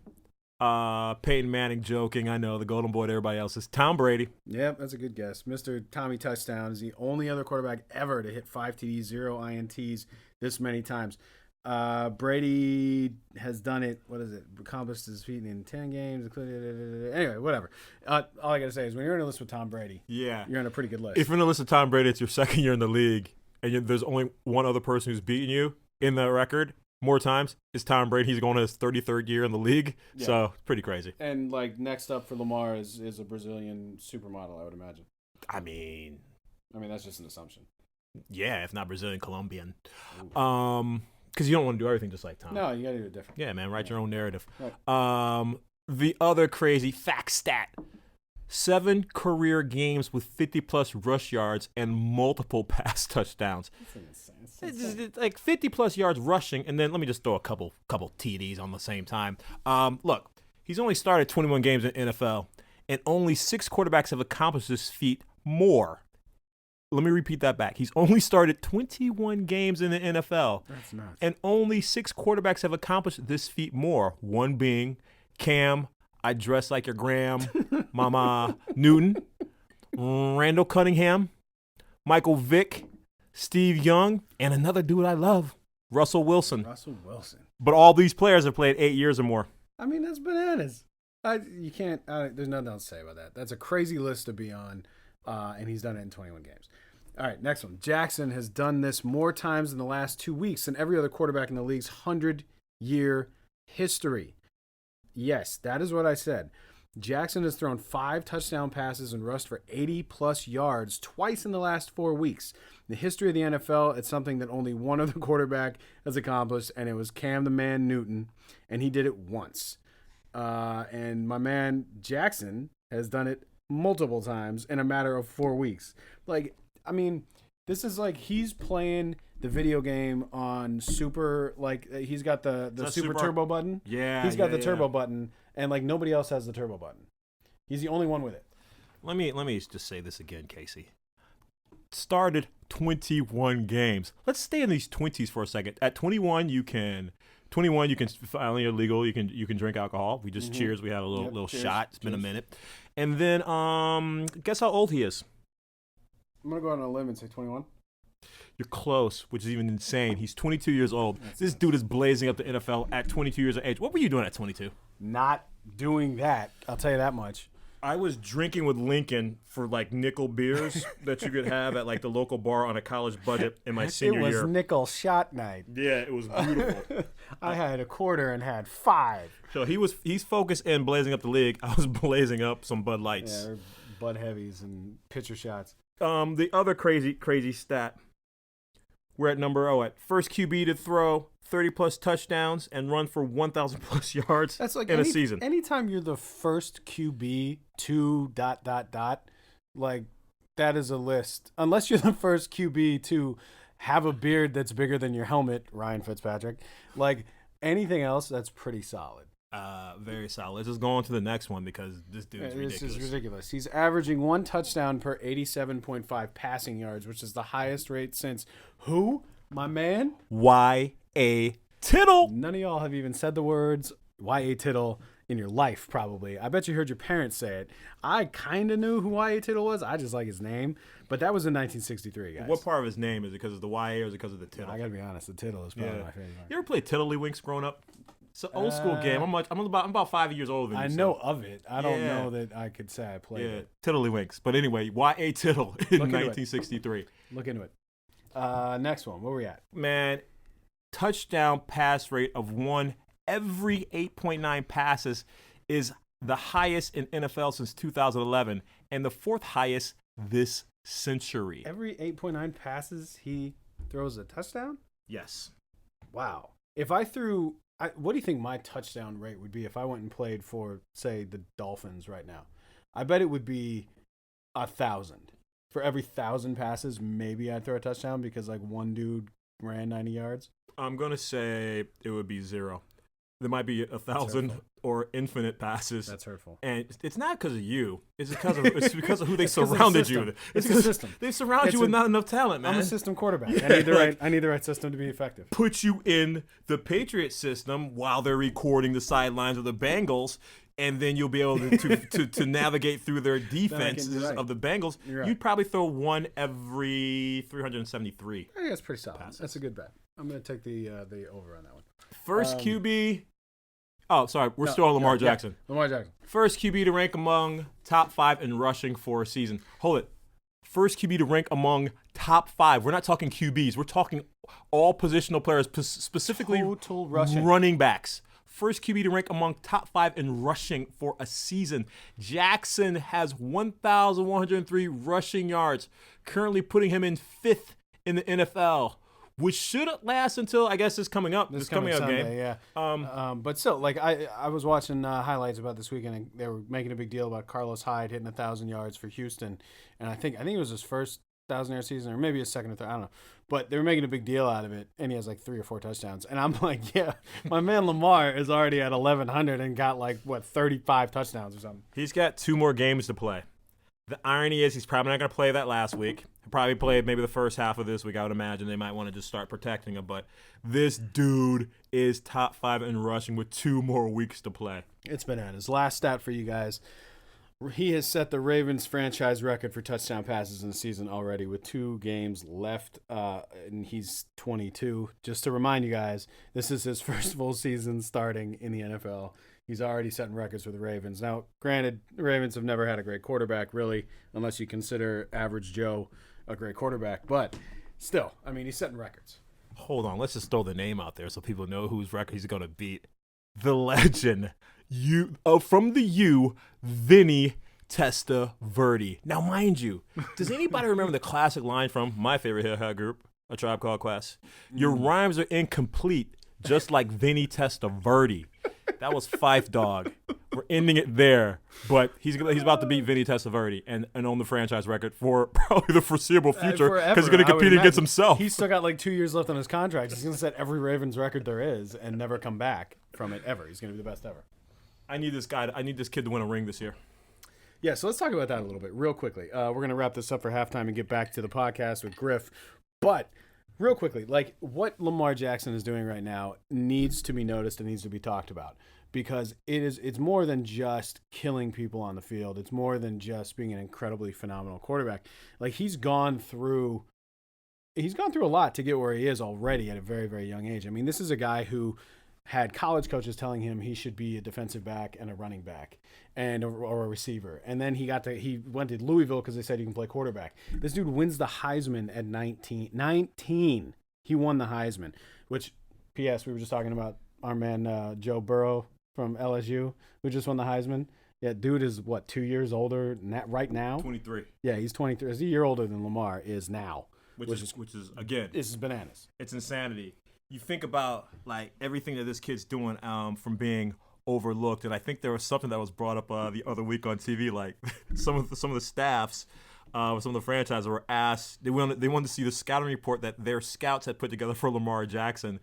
Peyton Manning joking. I know the Golden Boy to everybody else is Tom Brady. Yep, that's a good guess. Mr. Tommy Touchdown is the only other quarterback ever to hit 5 TDs, 0 INTs this many times. Brady has done it. What is it? Accomplished his feat in 10 games. Anyway, whatever. All I gotta say is when you're in a list with Tom Brady, Yeah. you're in a pretty good list. If you're in the list of Tom Brady, it's your second year in the league, and there's only one other person who's beaten you in the record more times, is Tom Brady. He's going to his 33rd year in the league, so it's pretty crazy. And like next up for Lamar is a Brazilian supermodel, I would imagine. I mean, that's just an assumption. yeah, if not Brazilian, Colombian. Because you don't want to do everything just like Tom. No, you gotta do it different. Yeah, man, write your own narrative. Right. The other crazy fact stat. 7 career games with 50-plus rush yards and multiple pass touchdowns. It's like 50-plus yards rushing, and then let me just throw a couple TDs on the same time. Look, he's only started 21 games in NFL, and only 6 quarterbacks have accomplished this feat more. Let me repeat that back. He's only started 21 games in the NFL. That's nuts. And only 6 quarterbacks have accomplished this feat more. One being Cam, I dress like your Graham, Mama Newton, Randall Cunningham, Michael Vick, Steve Young, and another dude I love, Russell Wilson. Russell Wilson. But all these players have played 8 years or more. I mean, that's bananas. You can't. There's nothing else to say about that. That's a crazy list to be on, and he's done it in 21 games. All right, next one. Jackson has done this more times in the last 2 weeks than every other quarterback in the league's 100-year history. Yes, that is what I said. Jackson has thrown 5 touchdown passes and rushed for 80-plus yards twice in the last 4 weeks. In the history of the NFL, it's something that only one other quarterback has accomplished, and it was Cam the Man Newton, and he did it once. And my man Jackson has done it multiple times in a matter of 4 weeks. Like, I mean, this is like he's playing the video game on super, like he's got the super turbo button. Yeah, he's got the turbo button, and like nobody else has the turbo button. He's the only one with it. Let me just say this again, Casey. Started 21 games. Let's stay in these 20s for a second. At 21, you can finally are legal. You can drink alcohol. We just cheers. We had a little cheers. shot. It's been a minute. And then guess how old he is? I'm gonna go out on a limb and say 21. You're close, which is even insane. He's 22 years old. This dude is blazing up the NFL at 22 years of age. What were you doing at 22? Not doing that. I'll tell you that much. I was drinking with Lincoln for like nickel beers that you could have at like the local bar on a college budget in my senior year. It was nickel shot night. Yeah, it was beautiful. I had a quarter and had 5. So he's focused in blazing up the league. I was blazing up some Bud Lights. Yeah, Bud Heavies and pitcher shots. The other crazy stat. We're at first QB to throw 30-plus touchdowns and run for 1,000-plus yards That's like in a season. Anytime you're the first QB to ... like that is a list. Unless you're the first QB to have a beard that's bigger than your helmet, Ryan Fitzpatrick. Like anything else, that's pretty solid. Very solid. Let's just go on to the next one because this dude's ridiculous. This is ridiculous. He's averaging 1 touchdown per 87.5 passing yards, which is the highest rate since who? My man? Y.A. Tittle. None of y'all have even said the words Y.A. Tittle in your life, probably. I bet you heard your parents say it. I kind of knew who Y.A. Tittle was. I just like his name. But that was in 1963, guys. What part of his name? Is it because of the Y.A. or is it because of the Tittle? I got to be honest. The Tittle is probably my favorite. You ever play Tiddlywinks growing up? It's an old school game. I'm about 5 years older than you. I know of it. I don't know that I could say I played it. Tiddlywinks. But anyway, Y.A. Tittle in 1963. Look into it. Next one. Where we at? Man, touchdown pass rate of 1 every 8.9 passes is the highest in NFL since 2011 and the 4th highest this century. Every 8.9 passes, he throws a touchdown? Yes. Wow. If I threw... what do you think my touchdown rate would be if I went and played for, say, the Dolphins right now? I bet it would be 1,000. For every 1,000 passes, maybe I'd throw a touchdown because like one dude ran 90 yards. I'm going to say it would be 0. There might be 1,000 or infinite passes. That's hurtful. And it's not because of you. It's because of who they surrounded you with. It's the system. They surround you with not enough talent, man. I'm a system quarterback. Yeah, I need the right system to be effective. Put you in the Patriot system while they're recording the sidelines of the Bengals, and then you'll be able to navigate through their defenses of the Bengals. Right. You'd probably throw 1 every 373. I think that's pretty solid. That's a good bet. I'm going to take the over on that one. First QB. Oh, sorry. We're still on Lamar Jackson. Yeah. Lamar Jackson. First QB to rank among top 5 in rushing for a season. Hold it. First QB to rank among top 5. We're not talking QBs. We're talking all positional players, specifically total rushing. Running backs. First QB to rank among top 5 in rushing for a season. Jackson has 1,103 rushing yards, currently putting him in 5th in the NFL. Which should last until, I guess, this coming up Sunday, game. Yeah. But still, like I was watching highlights about this weekend, and they were making a big deal about Carlos Hyde hitting 1,000 yards for Houston, and I think it was his first 1,000-yard season, or maybe his second or third. I don't know. But they were making a big deal out of it, and he has like 3 or 4 touchdowns. And I'm like, yeah, my man Lamar is already at 1,100 and got like 35 touchdowns or something. He's got 2 more games to play. The irony is he's probably not going to play that last week. He'll probably play maybe the first half of this week. I would imagine they might want to just start protecting him. But this dude is top 5 in rushing with 2 more weeks to play. It's bananas. Last stat for you guys. He has set the Ravens franchise record for touchdown passes in the season already with 2 games left, and he's 22. Just to remind you guys, this is his first full season starting in the NFL. He's already setting records for the Ravens. Now, granted, the Ravens have never had a great quarterback, really, unless you consider Average Joe a great quarterback. But still, I mean, he's setting records. Hold on. Let's just throw the name out there so people know whose record he's going to beat. The legend, from the U, Vinny Testaverde. Now, mind you, does anybody remember the classic line from my favorite hip hop group, A Tribe Called Quest? Your rhymes are incomplete, just like Vinny Testaverde. That was Phife Dawg. We're ending it there, but he's about to beat Vinny Testaverde and own the franchise record for probably the foreseeable future because he's going to compete against himself. He's still got like 2 years left on his contract. He's going to set every Ravens record there is and never come back from it ever. He's going to be the best ever. I need this kid to win a ring this year. Yeah, so let's talk about that a little bit real quickly. We're going to wrap this up for halftime and get back to the podcast with Griff. But real quickly, like what Lamar Jackson is doing right now needs to be noticed and needs to be talked about. Because it's more than just killing people on the field. It's more than just being an incredibly phenomenal quarterback. Like he's gone through a lot to get where he is already at a very, very young age. I mean, this is a guy who had college coaches telling him he should be a defensive back and a running back or a receiver. And then he went to Louisville because they said he can play quarterback. This dude wins the Heisman at 19. He won the Heisman, which, P.S., we were just talking about our man Joe Burrow from LSU, who just won the Heisman. Yeah, dude is, 2 years older right now? 23. Yeah, he's 23. He's a year older than Lamar is now. Which is again, this is bananas. It's insanity. You think about, like, everything that this kid's doing from being overlooked, and I think there was something that was brought up the other week on TV, like some of the staffs, some of the franchises were asked, they wanted to see the scouting report that their scouts had put together for Lamar Jackson,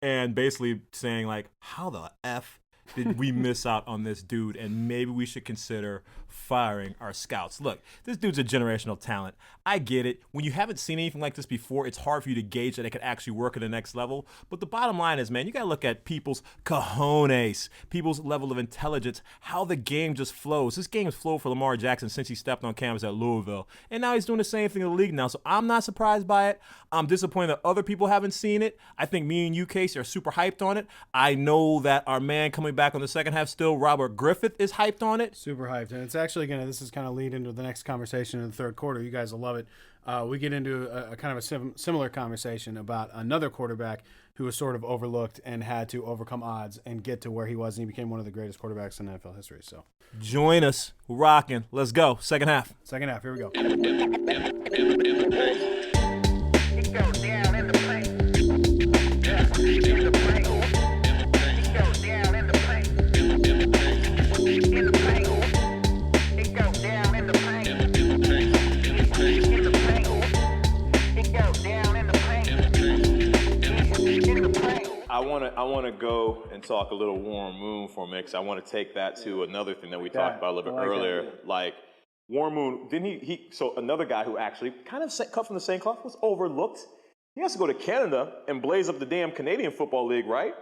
and basically saying, like, how the F did we miss out on this dude, and maybe we should consider firing our scouts. Look, this dude's a generational talent. I get it. When you haven't seen anything like this before, it's hard for you to gauge that it could actually work at the next level. But the bottom line is, man, you got to look at people's cojones, people's level of intelligence, how the game just flows. This game has flowed for Lamar Jackson since he stepped on campus at Louisville. And now he's doing the same thing in the league now. So I'm not surprised by it. I'm disappointed that other people haven't seen it. I think me and you, Casey, are super hyped on it. I know that our man coming back on the second half still, Robert Griffith, is hyped on it. Super hyped. And it's actually this is kind of lead into the next conversation in the third quarter. You guys will love it. We get into a kind of a similar conversation about another quarterback who was sort of overlooked and had to overcome odds and get to where he was, and he became one of the greatest quarterbacks in NFL history. So join us. We're rocking. Let's go. Second half. Here we go. I want to go and talk a little Warren Moon for a minute, because I want to take that to another thing that we talked about a little bit earlier. Like, Warren Moon, didn't he? So another guy who actually kind of cut from the same cloth was overlooked. He has to go to Canada and blaze up the damn Canadian Football League, right?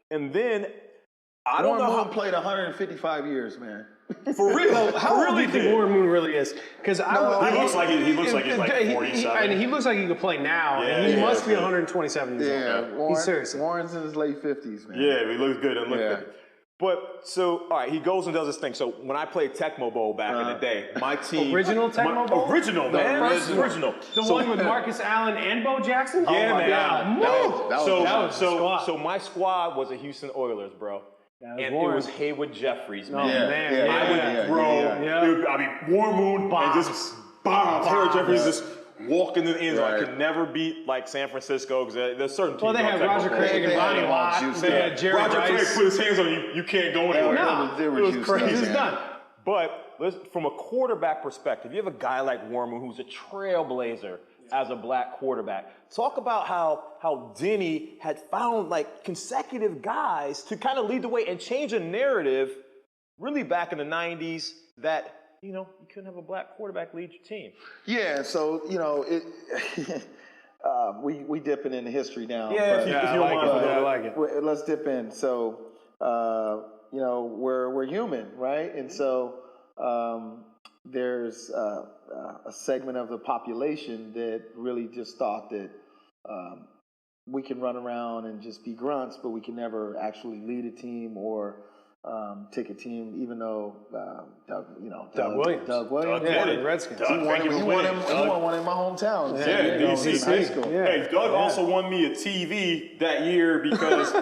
And then, I don't know Warren how. Moon played 155 years, man. For real? How old do you think Warren Moon really is? Because he looks like he's like 47. And he looks like he could play now. Yeah, and he must be 127 years old. Yeah, He's serious. Warren's in his late 50s, man. Yeah, he looks good. But so, all right, he goes and does this thing. So when I played Tecmo Bowl back in the day, my team Original Tecmo Bowl? Original, man. Original. The one with Marcus Allen and Bo Jackson? Yeah, man. That was So my squad was the Houston Oilers, bro. And it was Haywood Jeffries, man. Dude, I mean, Warren Moon and just bombs. Haywood Jeffries just walking in the end zone. I could never beat like San Francisco, because there's certain teams. Well, they had Roger Craig and Ronnie Lott. They had Jerry Roger Rice. Craig put his hands on you. You can't go anywhere. It was crazy. It's done. But from a quarterback perspective, you have a guy like Warren Moon who's a trailblazer as a black quarterback. Talk about how Denny had found like consecutive guys to kind of lead the way and change a narrative really back in the 90s that, you couldn't have a black quarterback lead your team. Yeah, so, we dipping into history now. Yeah, if you don't mind. I like it. Let's dip in. So, we're human, right? And so there's a segment of the population that really just thought that we can run around and just be grunts, but we can never actually lead a team or ticket team, even though Doug Williams. Doug Williams, Yeah, Doug the Redskins. Doug, he won thank you for one winning. in my hometown. Yeah, in DC. high school. Yeah. Hey, Doug also won me a TV that year because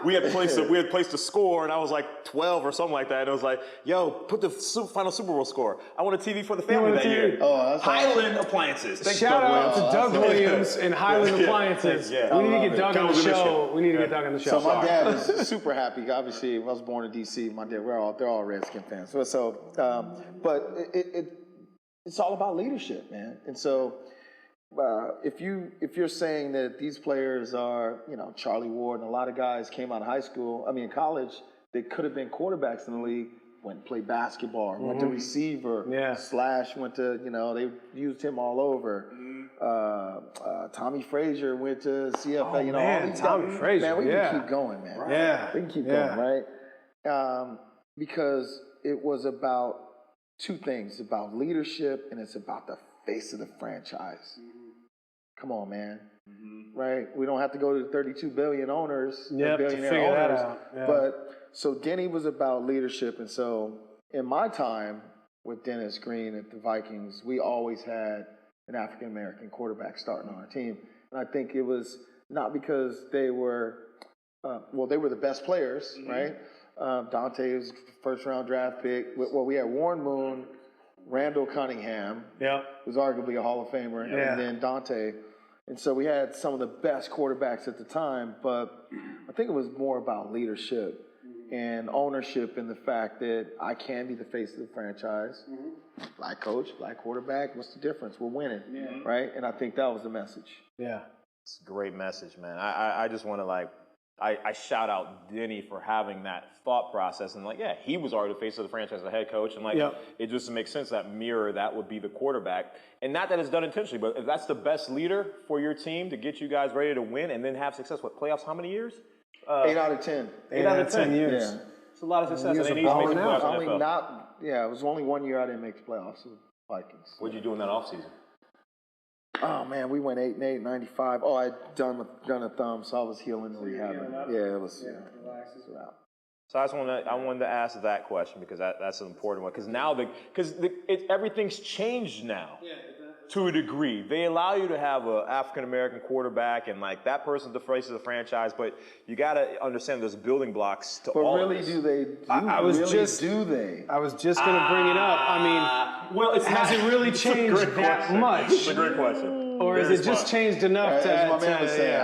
we had placed a score, and I was like 12 or something like that. And it was like, yo, put the final Super Bowl score. I won a TV for the family won a that TV? year. Oh, that's Highland Appliances. Thanks, Shout Doug out to Williams. Doug Williams and Highland Yeah. Appliances. Yeah. We need to get Doug on the Kalamazoo, show. Michigan. We need to get Doug on the show. So my dad was super happy. Obviously, I was born in D.C. My dad, they're all Redskin fans. But it's all about leadership, man. And so, if you're saying that these players are, Charlie Ward and a lot of guys came out of college, they could have been quarterbacks in the league. Went and played basketball, went to receiver, / went to, they used him all over. Tommy Frazier went to CFA, all these Tommy guys. Frazier, Man, we can keep going, man. Yeah. We can keep going, right? Because it was about two things. It's about leadership and it's about the face of the franchise. Come on, man. Right? We don't have to go to the 32 billion owners, Yep, to billionaire figure that owners. out. Yeah. But so Denny was about leadership. And so in my time with Dennis Green at the Vikings, we always had an African-American quarterback starting on our team. And I think it was not because they were, they were the best players, right? Dante was first-round draft pick. Well, we had Warren Moon, Randall Cunningham, who's arguably a Hall of Famer, and then Dante. And so we had some of the best quarterbacks at the time, but I think it was more about leadership and ownership in the fact that I can be the face of the franchise. Black coach, black quarterback, what's the difference? We're winning, right? And I think that was the message. Yeah. It's a great message, man. I just want to I shout out Denny for having that thought process and he was already the face of the franchise as a head coach and it just makes sense that that would be the quarterback. And not that it's done intentionally, but if that's the best leader for your team to get you guys ready to win and then have success, playoffs, how many years? 8 out of 10. 8 out of 10 years. Yeah. It's a lot of success. Years And they of need to make the balling playoffs out. in the NFL. It was only 1 year I didn't make the playoffs with Vikings. What'd you do in that offseason? Oh man, we went 8-8, 95. Oh, I'd done a thumb, so I was healing and rehabbing. Yeah, it was. So I wanted to ask that question because that's an important one. Because now everything's changed now. To a degree, they allow you to have an African American quarterback, and that person's the face of the franchise. But you got to understand there's building blocks to all. But really, of this. do they? I was just going to bring it up. I mean, has it really changed that much? It's a great question. Or has it just changed enough As my man would say,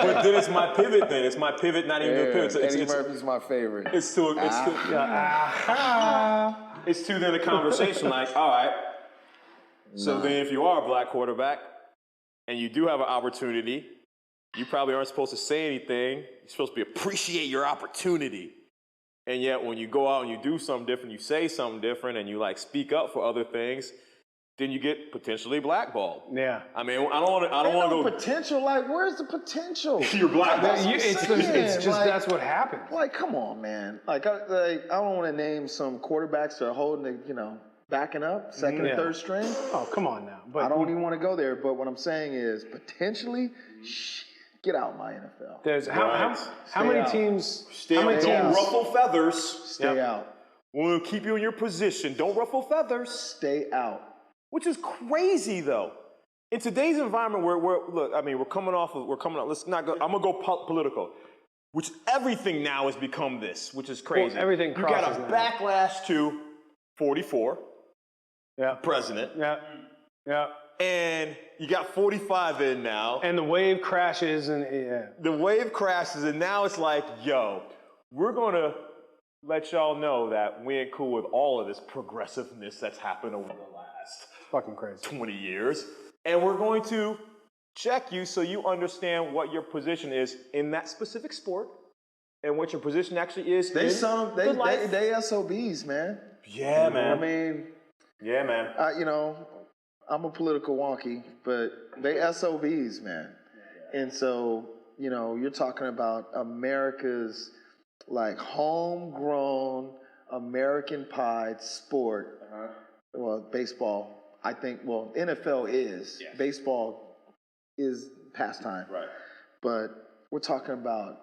But then it's my pivot. Then it's my pivot, not even the pivot. Eddie Murphy's my favorite. It's to then the conversation all right. So then if you are a black quarterback and you do have an opportunity, you probably aren't supposed to say anything. You're supposed to appreciate your opportunity. And yet when you go out and you do something different, you say something different and you speak up for other things, then you get potentially blackballed. Yeah. I mean, I don't want to go. Potential, where's the potential? You're blackballed. It's just that's what happens. Come on, man. I don't want to name some quarterbacks that are holding backing up, second and third string. Oh, come on now. But I don't even want to go there, but what I'm saying is potentially, get out of my NFL. There's how many teams? Don't ruffle feathers. Stay out. We'll keep you in your position. Don't ruffle feathers. Stay out. Which is crazy, though. In today's environment, we're coming off. Let's not go. I'm gonna go political. Which everything now has become this, which is crazy. Well, everything you got a crosses backlash to 44. Yeah. President. Yeah. Yeah. And you got 45 in now. And the wave crashes and The wave crashes, and now it's we're gonna let y'all know that we ain't cool with all of this progressiveness that's happened over the last fucking crazy 20 years. And we're going to check you so you understand what your position is in that specific sport and what your position actually is. They SOBs, man. Yeah, man. I mean, yeah, man. I'm a political wonky, but they SOBs, man. And so, you're talking about America's homegrown American pied sport. Well, baseball. I think, NFL is. Yes. Baseball is pastime. Right. But we're talking about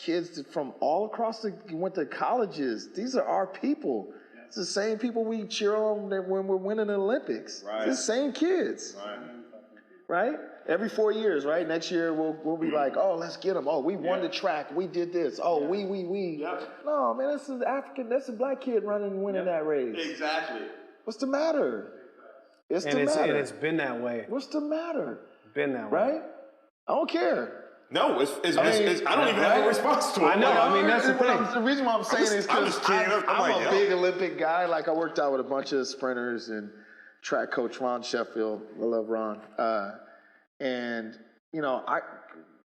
kids from all across went to colleges. These are our people. It's the same people we cheer on when we're winning the Olympics. Right. It's the same kids. Right. Right? Every 4 years, right? Next year we'll be like, oh, let's get them. Oh, we won the track. We did this. Oh, we. Yep. No, man, that's a black kid winning that race. Exactly. What's the matter? It's And the matter. and it's been that way. What's the matter? Been that way. Right? I don't care. No, I don't even have a response to it. I know. I mean, that's the thing. The reason why I'm saying is I'm because just teeing up. I'm I'm like, a big Olympic guy. Like, I worked out with a bunch of sprinters and track coach Ron Sheffield. I love Ron. And, you know,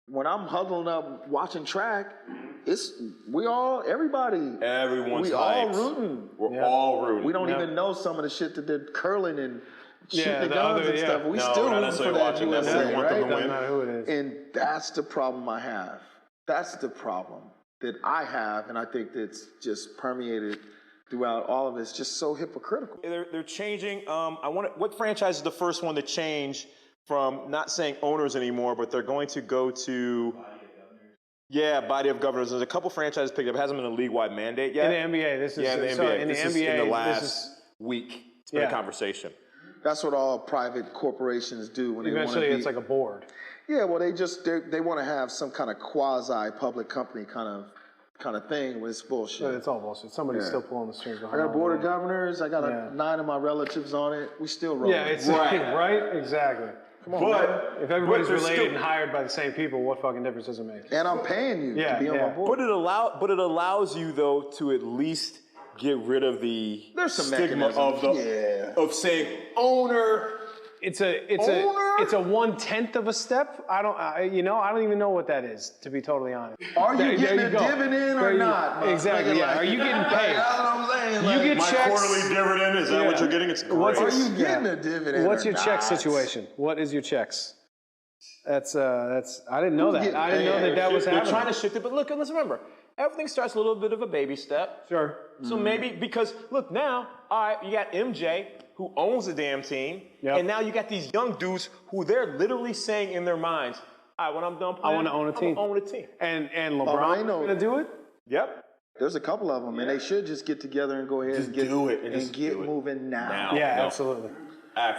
when I'm huddling up watching track, everybody. Everyone's We all hyped. rooting. We're all rooting. We don't even know some of the shit that they're curling and shooting Yeah, the the guns other- and yeah. stuff. We No, still we're not rooting for necessarily that watching that. USA, We want them right? to Doesn't win. matter who it is. And that's the problem I have. That's the problem that I have, and I think that's just permeated throughout all of it. It's just so hypocritical. They're changing. What franchise is the first one to change from not saying owners anymore, but they're going to go to body of governors. There's a couple franchises picked up. It hasn't been a league-wide mandate yet. In the NBA, this is in the so NBA. in the This is NBA, in the this last is week. It's been a Yeah. conversation. That's what all private corporations do when they want to eventually be. it's like a board. Yeah, well, they want to have some kind of quasi-public company kind of thing with this bullshit. So it's all bullshit. Somebody's still pulling the strings I behind. got a all board of of it. governors. I got 9 of my relatives on it. We still roll. Yeah, it's right, exactly. But If everybody's there's related still- and hired by the same people, what fucking difference does it make? And I'm paying you Yeah, to be on yeah. my board. But it allows you though to at least get rid of the There's some stigma mechanisms. of saying owner. It's a Owner? 1/10 of a step. I don't even know what that is, to be totally honest. Are you There getting you a go. dividend There or you- not? Exactly. motherfucker? Yeah. Like, Are you getting paid? That's what I'm saying. You like, get My checks. quarterly dividend, is that what Yeah. you're getting? It's great. What's Are you Yeah. getting a dividend? What's or your check not? situation? What is your checks? That's I didn't know that. getting I didn't know paid? that was They're happening. trying to shift it, but look, let's remember, everything starts a little bit of a baby step. Sure. So maybe because look now, all right, you got MJ who owns the damn team, Yep. and now you got these young dudes who they're literally saying in their minds, all right, when I'm done playing, wanna own a team. I'm gonna own a team. And I LeBron know. gonna do it? Yep. There's a couple of them, and they should just get together and go ahead and get do it and just get do it. moving now. Now. Yeah, No. absolutely.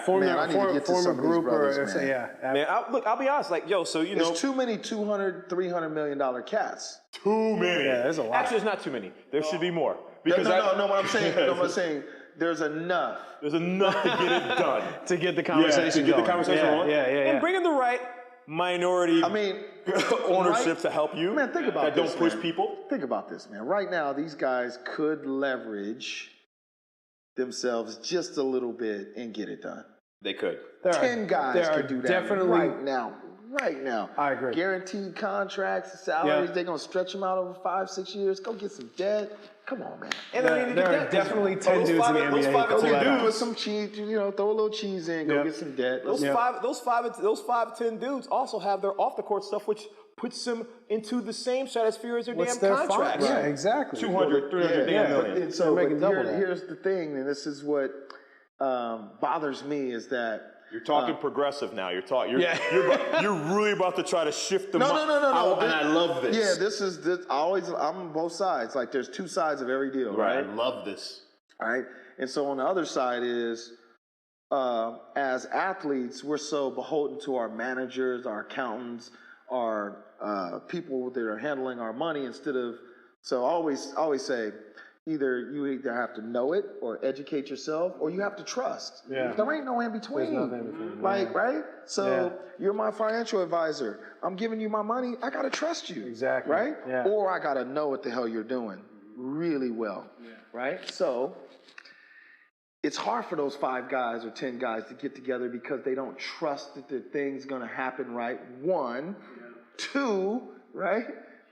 Form Man, I need to get to form some a of these group brothers, man. yeah. Man, I'll be honest, like, yo, so you know, There's too many $200, $300 million cats. Too many. Yeah, there's a lot. actually, there's not too many. There should be more. No, Because what I'm saying, what I'm saying, there's enough. there's enough to get it done. to get the to conversation get going. the conversation yeah, going. Yeah. And bringing the right minority I mean, ownership right? to help you. Man, think about that this, don't push man. people. Think about this, man. Right now, these guys could leverage themselves just a little bit and get it done. They could. 10 guys there are could do that definitely- right now. Right now. I agree. Guaranteed contracts, salaries, Yeah. they're going to stretch them out over 5-6 years. Go get some debt. Come on, man. And I mean, There are that- definitely 10 those dudes in the five- those NBA five who and pull ten that off. Put some cheese, throw a little cheese in, go Yeah. get some debt. Those Let's- five to 10 dudes also have their off the court stuff, which puts them into the same stratosphere as their What's damn their contracts. fine? Yeah, exactly. 200, 300 damn but- million. and so, They're making but double that. here's the thing, and this is what bothers me is that You're talking progressive now. You're Yeah. you're really about to try to shift the no. And I love this. Yeah, this. I'm on both sides. Like there's two sides of every deal, Right. right? I love this. All right. And so on the other side is, as athletes, we're so beholden to our managers, our accountants, our people that are handling our money instead of. So I always say, you either have to know it or educate yourself, or you have to trust. Yeah. There ain't no in between. There's nothing in between, Like, yeah. right? So Yeah. you're my financial advisor. I'm giving you my money. I gotta trust you. Exactly. Right? Yeah. Or I gotta know what the hell you're doing really well. Right? So it's hard for those 5 guys or 10 guys to get together because they don't trust that the thing's gonna happen right. 1, 2, right?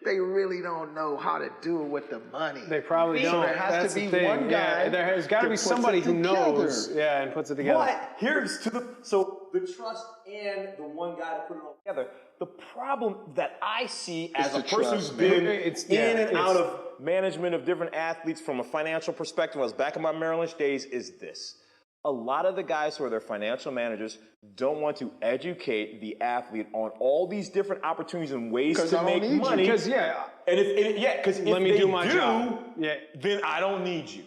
They really don't know how to do it with the money. They probably So don't. there has That's to the be thing. one guy Yeah, there has got to that be puts somebody it who knows. together. Yeah, and puts it together. But here's to the trust and the one guy to put it all together. The problem that I see as It's a the person trust, who's man. been It's- in yeah, and it's- out of management of different athletes from a financial perspective, I was back in my Maryland days, is this. a lot of the guys who are their financial managers don't want to educate the athlete on all these different opportunities and ways to make money. Because And if Let me they do my job. Yeah. then I don't need you.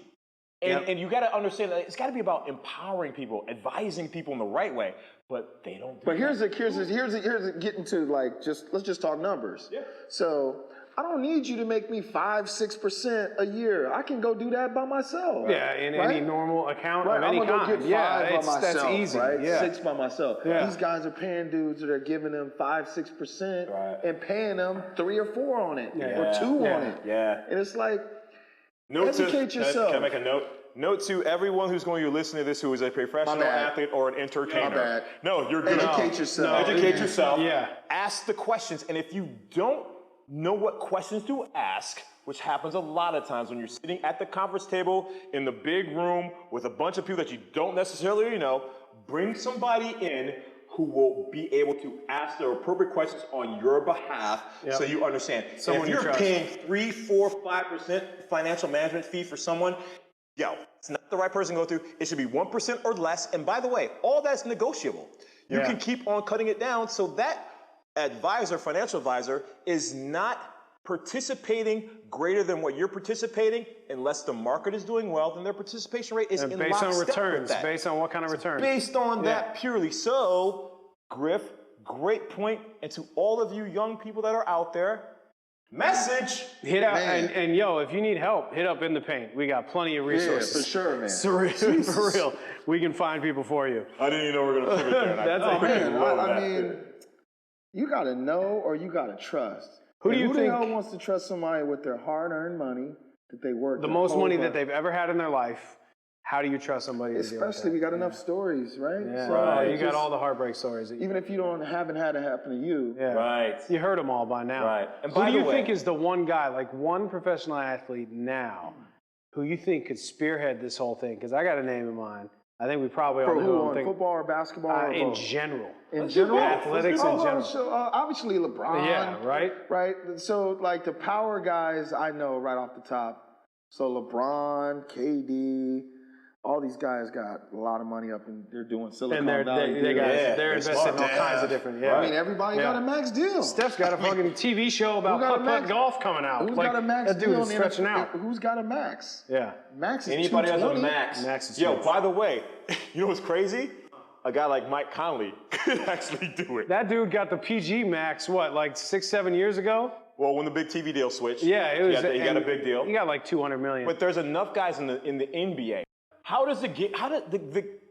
And you got to understand that it's got to be about empowering people, advising people in the right way. But they don't. But here's getting to like let's just talk numbers. Yeah. So I don't need you to make me 5-6% a year. I can go do that by myself. Yeah, in any normal account Right, of I'm any gonna kind. go get 5 by myself. That's easy. Right, Yeah. 6 by myself. Yeah. These guys are paying dudes that are giving them 5-6% and paying them 3 or 4 on it or 2 on it. Yeah. And it's like, Educate yourself. Can I make a note? Note to everyone who's going to listen to this who is a professional athlete or an entertainer. My bad. No, you're good. Educate yourself. Educate yourself. Yeah. Ask the questions. And if you don't know what questions to ask, which happens a lot of times when you're sitting at the conference table in the big room with a bunch of people that you don't necessarily know, bring somebody in who will be able to ask the appropriate questions on your behalf so you understand. Someone if you you're trust. paying 3, 4, 5% financial management fee for someone, it's not the right person to go through. It should be 1% or less. And by the way, all that's negotiable. You can keep on cutting it down so that advisor, financial advisor, is not participating greater than what you're participating unless the market is doing well, then their participation rate is in Based on lockstep with returns. that. Based on what kind of returns? Based on that purely. So, Griff, great point. And to all of you young people that are out there, message. Hit out and yo, if you need help, hit up In the Paint. We got plenty of resources. yeah, for sure, man. For real. We can find people for you. I didn't even know we were going to pivot there. That's Oh, man, I mean, you got to know or you got to trust. Who do you who think- the hell wants to trust somebody with their hard-earned money that they work The their most whole money life? that they've ever had in their life. How do you trust somebody to deal with Especially, we got enough stories, right? that? So, Right. like, You got just- all the heartbreak stories. Even if you haven't had it happen to you. Yeah. Right. You heard them all by now. Right. And Who by do the you way- think is the one guy, like one professional athlete now, who you think could spearhead this whole thing? Because I got a name in mind. I think we probably all For know who? who I'm On thinking. football or basketball or In both? general. In general? Athletics in general. So, obviously LeBron. Yeah, right? Right? So, like, the power guys I know right off the top. So, LeBron, KD, all these guys got a lot of money up and they're doing Silicon And Valley they're deals. invested in all kinds of different. Yeah. I mean, everybody got a max deal. Steph's got a fucking TV show about got a putt max- golf coming out. Who's Like, got a max that deal? dude is in the stretching NFL? out. Who's got a max? Yeah. Max is Anybody has a 220. max. Max is Yo, huge. by the way, you know what's crazy? A guy like Mike Conley could actually do it. That dude got the PG max, what, like 6-7 years ago? Well, when the big TV deal switched, Yeah, it was. he got a and big deal. He got like $200 million. But there's enough guys in the NBA. How did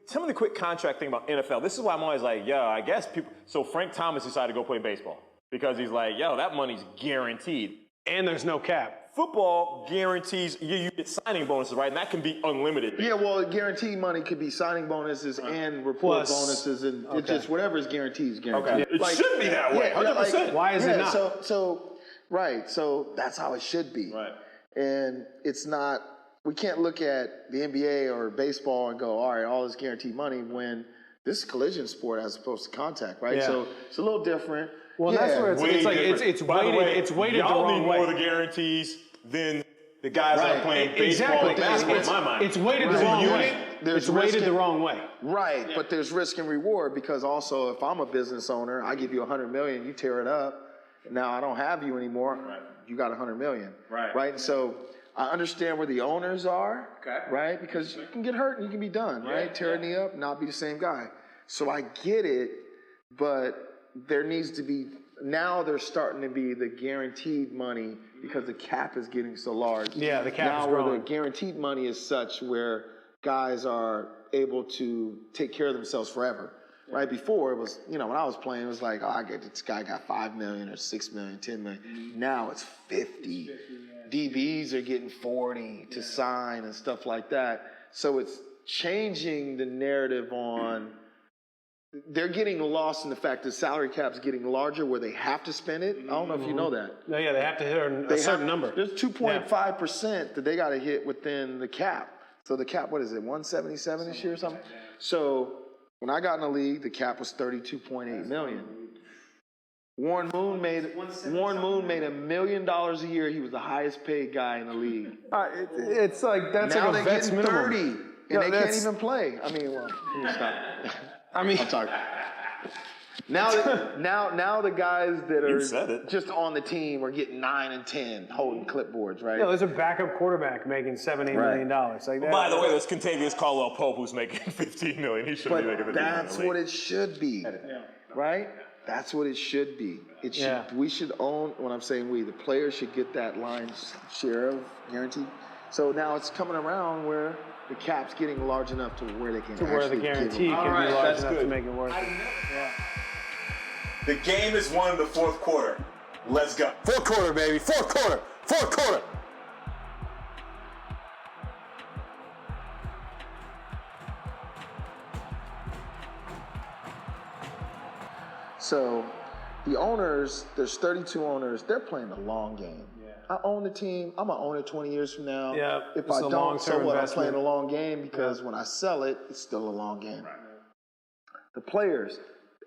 some of the quick contract thing about NFL? This is why I'm always like, yo, I guess people. So Frank Thomas decided to go play baseball because he's like, yo, that money's guaranteed. And there's no cap. Football guarantees you get signing bonuses, right? And that can be unlimited. Yeah, well, guaranteed money could be signing bonuses and report Plus- bonuses, and it's just whatever is guaranteed is guaranteed. Okay. It should be that way, 100%. Why is it not? So that's how it should be. Right. And it's not. We can't look at the NBA or baseball and go, all right, all this guaranteed money when this is a collision sport as opposed to contact, right? Yeah. So it's a little different. Well, that's where it's like it's By the weighted. way, It's weighted the y'all wrong need way. more of the guarantees than the guys that Right. are playing baseball Exactly. and basketball, in my mind. It's weighted the Right. wrong Unit, way. there's It's weighted risk the in- wrong way. Right, but there's risk and reward because also if I'm a business owner, I give you $100 million, you tear it up. Now I don't have you anymore. Right. You got $100 million. Right. Right. And so I understand where the owners are. Okay. Right, because you can get hurt and you can be done. Right. Tear a knee up, not be the same guy. So I get it, but there needs to be. Now there's starting to be the guaranteed money because the cap is getting so large. Yeah, the cap now is where growing. the guaranteed money is such where guys are able to take care of themselves forever. Right before it was, when I was playing, it was like, I get this guy got $5 million or $6 million, $10 million. Now it's 50. DBs are getting 40 to sign and stuff like that. So it's changing the narrative on. They're getting lost in the fact that salary cap's getting larger where they have to spend it. I don't know if you know that. No, yeah, they have to hit a certain number. There's 2.5% that they got to hit within the cap. So the cap, what is it, 177 this year or something? So when I got in the league, the cap was $32.8 million. Warren Moon made $1 million a year. He was the highest paid guy in the league. It's like that's Now like a they're vet's getting minimum. 30. And they can't that's- even play. I mean, well, let me stop. I mean, I'm sorry. Now the guys that are said it. just on the team are getting 9 and 10 holding clipboards, right? there's a backup quarterback making $7-8 million. Like that. By the way, there's Contavious Caldwell Pope who's making $15 million. He shouldn't be making $15 But million. that's what it should be, right? That's what it should be. It should. Yeah. We should own. When I'm saying we, the players should get that lion's share of guaranteed. So now it's coming around where the cap's getting large enough to where they can to where the actually give guarantee them. can right, be large that's enough to good. make it worth it. The game is won in the fourth quarter. Let's go. Fourth quarter, baby. Fourth quarter. Fourth quarter. So the owners, there's 32 owners, they're playing the long game. I own the team. I'm going to own it 20 years from now. Yeah, If it's I a don't, long-term so what? I'm investment. playing a long game because when I sell it, it's still a long game. The players,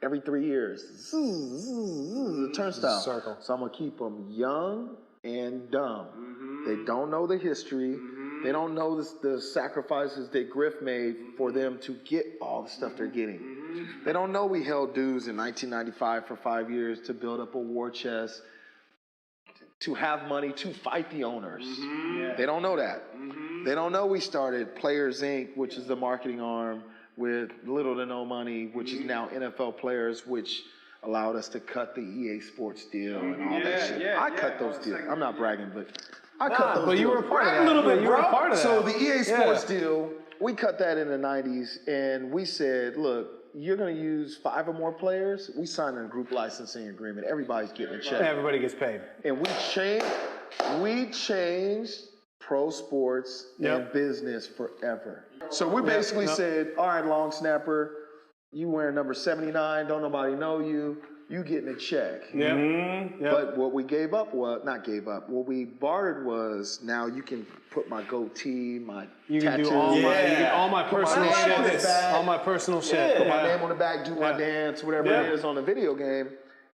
every 3 years, the turnstile. Circle. So I'm going to keep them young and dumb. They don't know the history. They don't know the sacrifices that Griff made for them to get all the stuff they're getting. They don't know we held dues in 1995 for 5 years to build up a war chest, to have money to fight the owners. They don't know that. They don't know we started Players Inc., which is the marketing arm, with little to no money, which is now NFL Players, which allowed us to cut the EA Sports deal and all that shit. I cut those deals. I'm not bragging, but I cut those But deals. you were a part of that. A little bit, you were a bro. part of that. So the EA Sports deal, we cut that in the 90s, and we said, look, you're going to use 5 or more players. We signed a group licensing agreement. Everybody's getting a check. Everybody gets paid. And we changed pro sports and business forever. So we basically said, all right, long snapper, you wearing number 79, don't nobody know you, you getting a check. But what we gave up was, not gave up, what we bartered was, now you can put my goatee, my You can tattoos, do all my Put my personal name on the shit. back. All my personal shit. put my name on the back, do my dance, whatever Yeah. it is on the video game,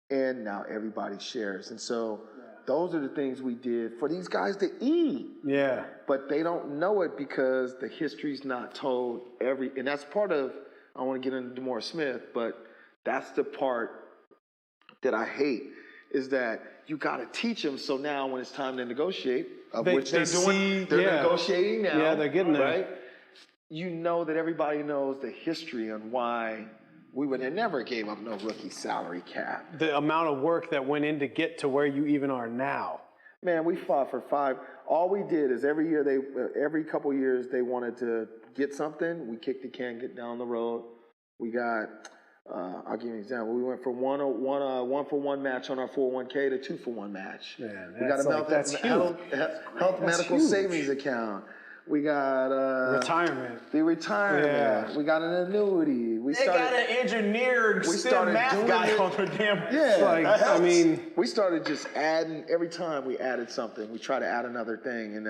and now everybody shares. And so those are the things we did for these guys to eat. Yeah. But they don't know it because the history's not told and that's part of, I want to get into Demore Smith, but that's the part that I hate, is that you got to teach them, so now when it's time to negotiate, which they're doing, they're negotiating now. Yeah, they're getting there. Right? You know that everybody knows the history on why we would have never gave up no rookie salary cap. The amount of work that went in to get to where you even are now. Man, we fought for 5. All we did is every couple years they wanted to get something. We kicked the can, get down the road. We got, I'll give you an example. We went from one for one match on our 401k to 2 for 1 match. Man, We got that's a huge. health medical huge. savings account. We got Retirement. the retirement. Yeah. We got an annuity. They got an engineer and we STEM started math doing guy it. on their damn. Yeah, Like, that I helps. mean, We started just adding, every time we added something, we try to add another thing. And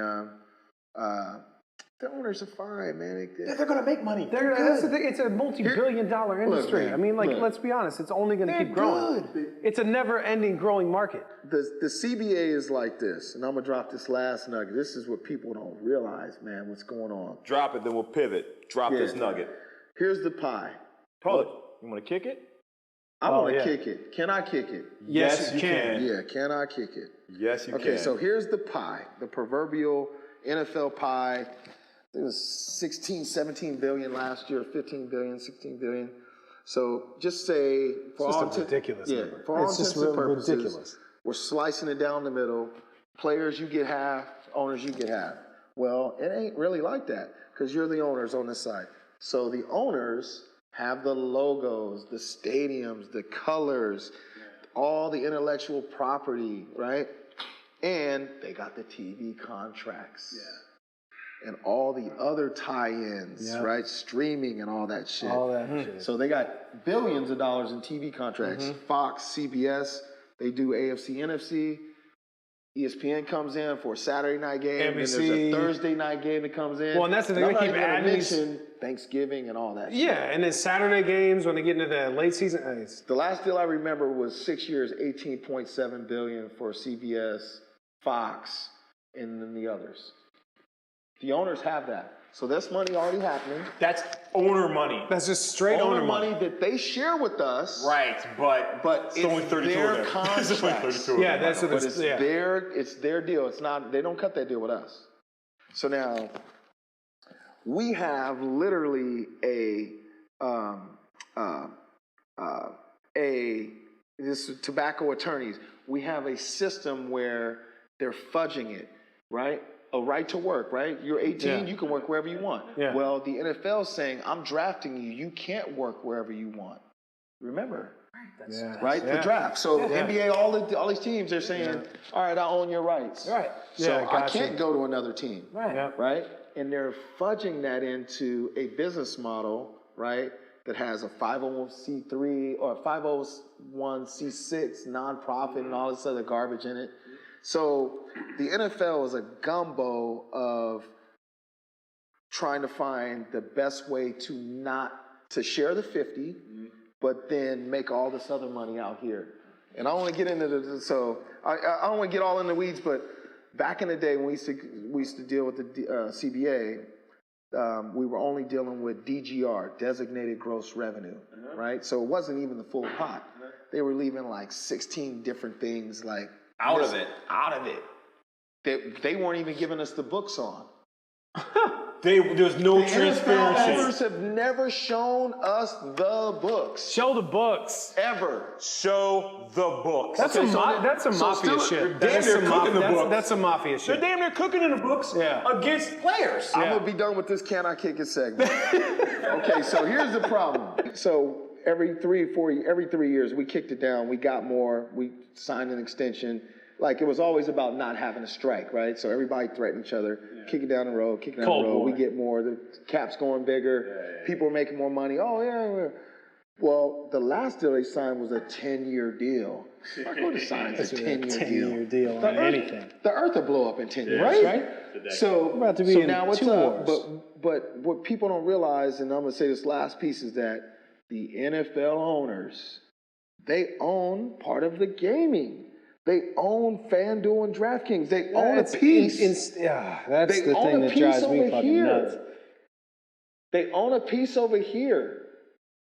the owners are fine, man. They're gonna make money. that's the thing. It's a multi-billion-dollar industry. man, I mean, like, look. let's be honest. It's only going to keep growing. It's a never-ending growing market. The CBA is like this, and I'm gonna drop this last nugget. This is what people don't realize, man, what's going on. Drop it, then we'll pivot. Drop Yeah. this nugget. Here's the pie. You want to kick it? I Oh, wanna yeah. kick it. Can I kick it? Yes, you can. Yeah, can I kick it? Yes, you Okay, can. so here's the pie, the proverbial NFL pie. I think it was 16, 17 billion last year, 15 billion, 16 billion. So just say, for It's all just a ridiculous number. for all It's just intents and purposes, ridiculous. we're slicing it down the middle. Players, you get half. Owners, you get half. Well, it ain't really like that because you're the owners on this side. So the owners have the logos, the stadiums, the colors, all the intellectual property, right? And they got the TV contracts. And all the other tie-ins, Yeah. right? Streaming and all that shit. All that shit. So they got billions of dollars in TV contracts. Fox, CBS, they do AFC, NFC. ESPN comes in for a Saturday night game. Then there's NBC. a Thursday night game that comes in. Well, and that's the thing, I'm they not keep even gonna adding these- mention Thanksgiving and all that shit. Yeah, and then Saturday games when they get into the late season. The last deal I remember was 6 years, 18.7 billion for CBS, Fox, and then the others. The owners have that. So that's money already happening. That's owner money. That's just straight Owner owner money that they share with us. Right, but It's only 32 their of them. contracts. It's only 32 of Yeah, them. that's what But it's yeah. their deal. It's not, they don't cut that deal with us. So now, we have literally this tobacco attorneys, we have a system where they're fudging it, right? A right to work, right? You're 18, you can work wherever you want. Yeah. Well, the NFL is saying, I'm drafting you, you can't work wherever you want. Remember? Right? The draft. So NBA, all these teams, they're saying, all right, I own your rights. Right. So Yeah, I gotcha. can't go to another team. Right. Yeah. Right? And they're fudging that into a business model, right, that has a 501c3 or a 501c6 nonprofit and all this other garbage in it. So the NFL is a gumbo of trying to find the best way to share the 50, but then make all this other money out here. And I don't want to get into I don't want to get all in the weeds, but back in the day when we used to deal with the CBA, we were only dealing with DGR, designated gross revenue, right? So it wasn't even the full pot. They were leaving like 16 different things like Out of it. They weren't even giving us the books on. There's no NFL transparency. owners have never shown us the books. Show the books. Ever. Show the books. That's Okay, some mafia still- shit. damn near cooking the books. That's some mafia shit. They're damn near cooking in the books against players. I'm gonna be done with this "Can I Kick It" segment. Okay, so here's the problem. So every 3 years we kicked it down. We got more. We signed an extension. Like it was always about not having a strike, right? So everybody threatened each other, kick it down the road, kick it down Cold the road. war. We get more. The cap's going bigger. People are making more money. Oh yeah. Well, the last deal they signed was a 10-year deal. Like, who signs a 10-year deal? on anything. The earth will blow up in 10 years, right? So, about to be so in now what's 2 up? wars. But what people don't realize, and I'm going to say this last piece, is that the NFL owners, they own part of the gaming. They own FanDuel and DraftKings. They own a piece. That's They the own thing a that piece drives me over fucking here. nuts. They own a piece over here,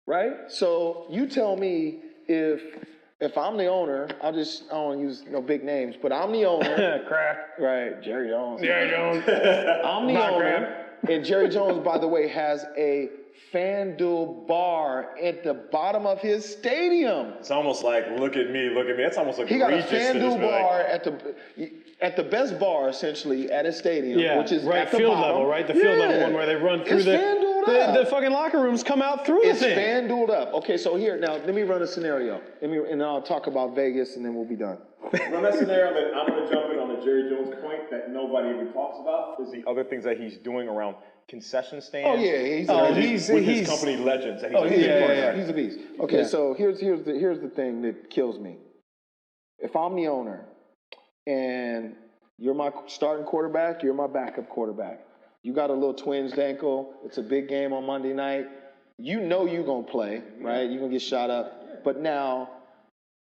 right? So you tell me if I'm the owner, I don't want to use no big names, but I'm the owner. Crack. Right, Jerry Jones. Jerry Jones. I'm the Not owner. And Jerry Jones, by the way, has a FanDuel bar at the bottom of his stadium. It's almost like, look at me. That's almost like He got a egregious to FanDuel just be like, bar at the best bar, essentially, at his stadium, which is right, at the field bottom. level, right? The field level Yeah. one where they run through It's FanDueled up. the fucking locker rooms come out through It's the thing. FanDueled up. Okay, so here, now, let me run a scenario. And then I'll talk about Vegas, and then we'll be done. Run that scenario that I'm going to jump in on the Jerry Jones point that nobody even talks about is the other things that he's doing around concession stands. Oh, yeah, he's with his company Legends. And he's a big part of that. He's a beast. Okay, so here's the thing that kills me. If I'm the owner and you're my starting quarterback, you're my backup quarterback. You got a little twinged ankle. It's a big game on Monday night. You know you're going to play, right? You're going to get shot up. But now,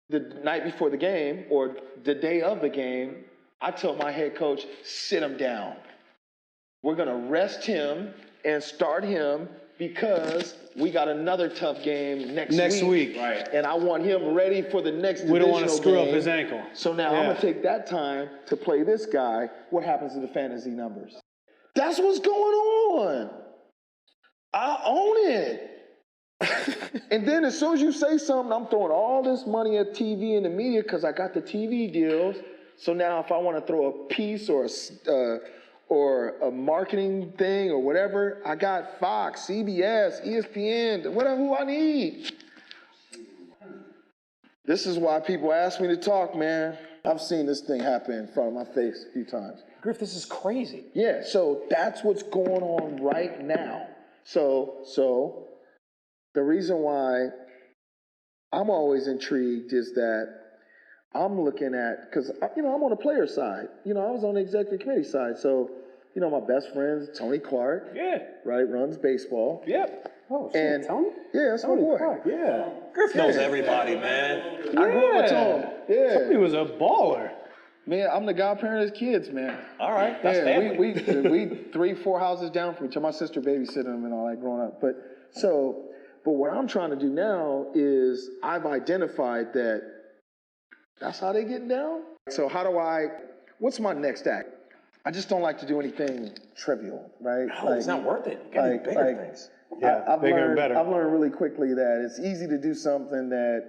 the night before the game or the day of the game, I tell my head coach, sit him down. We're going to rest him and start him because we got another tough game next week. Right. And I want him ready for the next We don't want to divisional screw up game. his ankle. So now I'm going to take that time to play this guy. What happens to the fantasy numbers? That's what's going on. I own it. And then as soon as you say something, I'm throwing all this money at TV and the media because I got the TV deals. So now if I want to throw a piece or a marketing thing or whatever, I got Fox, CBS, ESPN, whatever who I need. This is why people ask me to talk, man. I've seen this thing happen in front of my face a few times. Griff, this is crazy. Yeah, so that's what's going on right now. So the reason why I'm always intrigued is that I'm looking at, because, I'm on the player side. I was on the executive committee side. So, my best friend, Tony Clark, right, runs baseball. Yep. Oh, shit, And Tony? yeah, that's my boy. Clark, yeah. Griff knows everybody, man. I grew up with Tony. Yeah. He was a baller. Man, I'm the godparent of his kids, man. All right, that's family. we 3-4 houses down from each other. My sister babysitted them and all that growing up. But what I'm trying to do now is I've identified that that's how they get down. So what's my next act? I just don't like to do anything trivial, right? No, it's not worth it. You gotta do bigger things. Yeah, I've bigger learned, and better. I've learned really quickly that it's easy to do something that,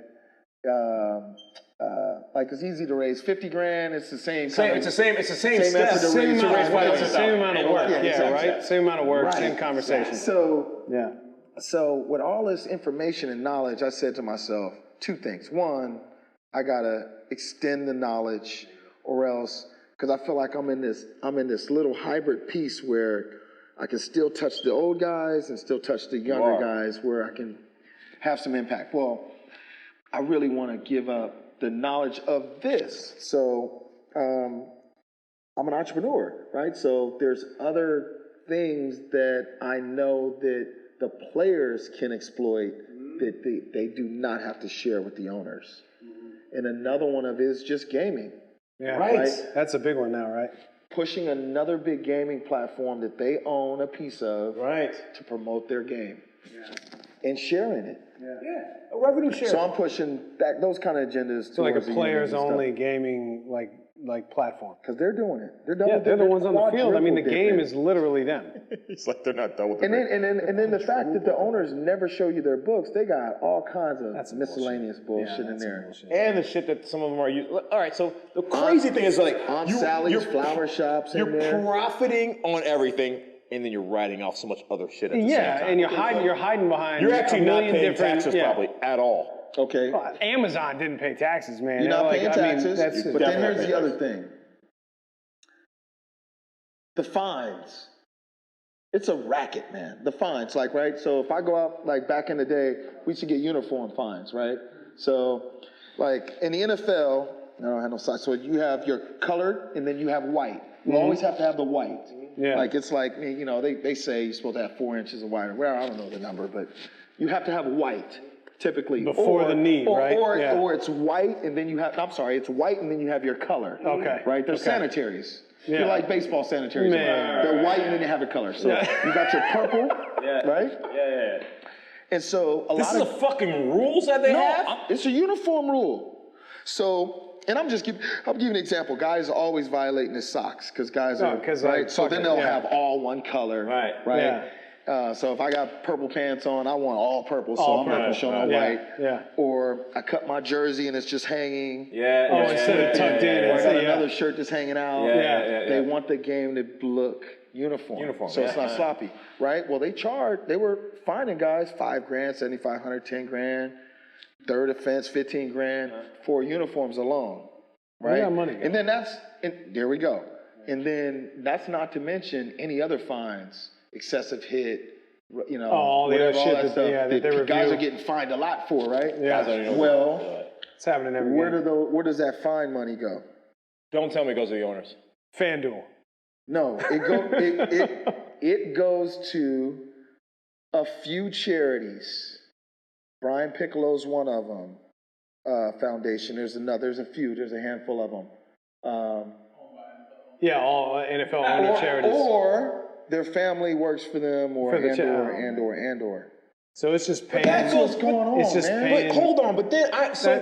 it's easy to raise 50 grand. It's the same. It's the same effort to step. raise It's the same amount of work. Yeah, Yeah, right? Same amount of work, Right. same conversation. So with all this information and knowledge, I said to myself 2 things. One, I gotta extend the knowledge, or else, because I feel like I'm in this little hybrid piece where I can still touch the old guys and still touch the younger guys, where I can have some impact. Well, I really want to give up the knowledge of this. So I'm an entrepreneur, right? So there's other things that I know that the players can exploit that they do not have to share with the owners. And another one of it is just gaming. Yeah, Right. That's a big one now, right? Pushing another big gaming platform that they own a piece of to promote their game. And sharing it. A revenue share. So I'm pushing those kind of agendas. So like a players-only gaming like platform. Because they're doing it. They're The ones on the field. I mean, the game is literally them. It's like they're not done with it. And then the fact that the owners never show you their books, they got all kinds of miscellaneous bullshit in there. And the shit that some of them are using. All right, so the crazy thing is like Aunt Sally's flower shops in there. You're profiting on everything, and then you're writing off so much other shit at the same time. And you're hiding behind. You're actually a not million paying different- taxes probably at all. Okay. Well, Amazon didn't pay taxes, man. You're not paying taxes. That's But then here's the other thing. The fines. It's a racket, man. The fines, right? So if I go out, back in the day, we used to get uniform fines, right? So, in the NFL, I don't have no size. So you have your colored, and then you have white. You always have to have the white. Yeah. They say you're supposed to have 4 inches of white or whatever. I don't know the number, but you have to have white. Typically Before the knee, right? Or it's white and then you have. I'm sorry, it's white and then you have your color. Okay. Right? They're Okay. sanitaries. Yeah. They're like baseball sanitaries. Man. They're white and then they have a color. So you got your purple, right? Yeah. And so This is the fucking rules that they have? it's a uniform rule. So, and I'm giving an example. Guys are always violating the socks because guys are right. So then they'll have all one color, right? Yeah. So if I got purple pants on, I want all purple, so I'm not gonna show no white. Yeah. Or I cut my jersey and it's just hanging. Instead of tucked in. Or I got Yeah. another shirt that's hanging out. They want the game to look uniform. So it's not sloppy, right? Well, they were fining guys $5 grand, $7,500, $10 grand, third offense, $15 grand for uniforms alone, right? We got money. And then there we go. And then that's not to mention any other fines. Excessive hit, all the other shit that stuff that they review. guys are getting fined a lot for, right? Yeah. It's happening every game. Where does that fine money go? Don't tell me it goes to the owners. FanDuel. No, it goes to a few charities. Brian Piccolo's one of them. Foundation. There's a few. There's a handful of them. All NFL owner charities. Or their family works for them, or and. So it's just paying. That's what's going on, It's just man. paying. But hold on, but then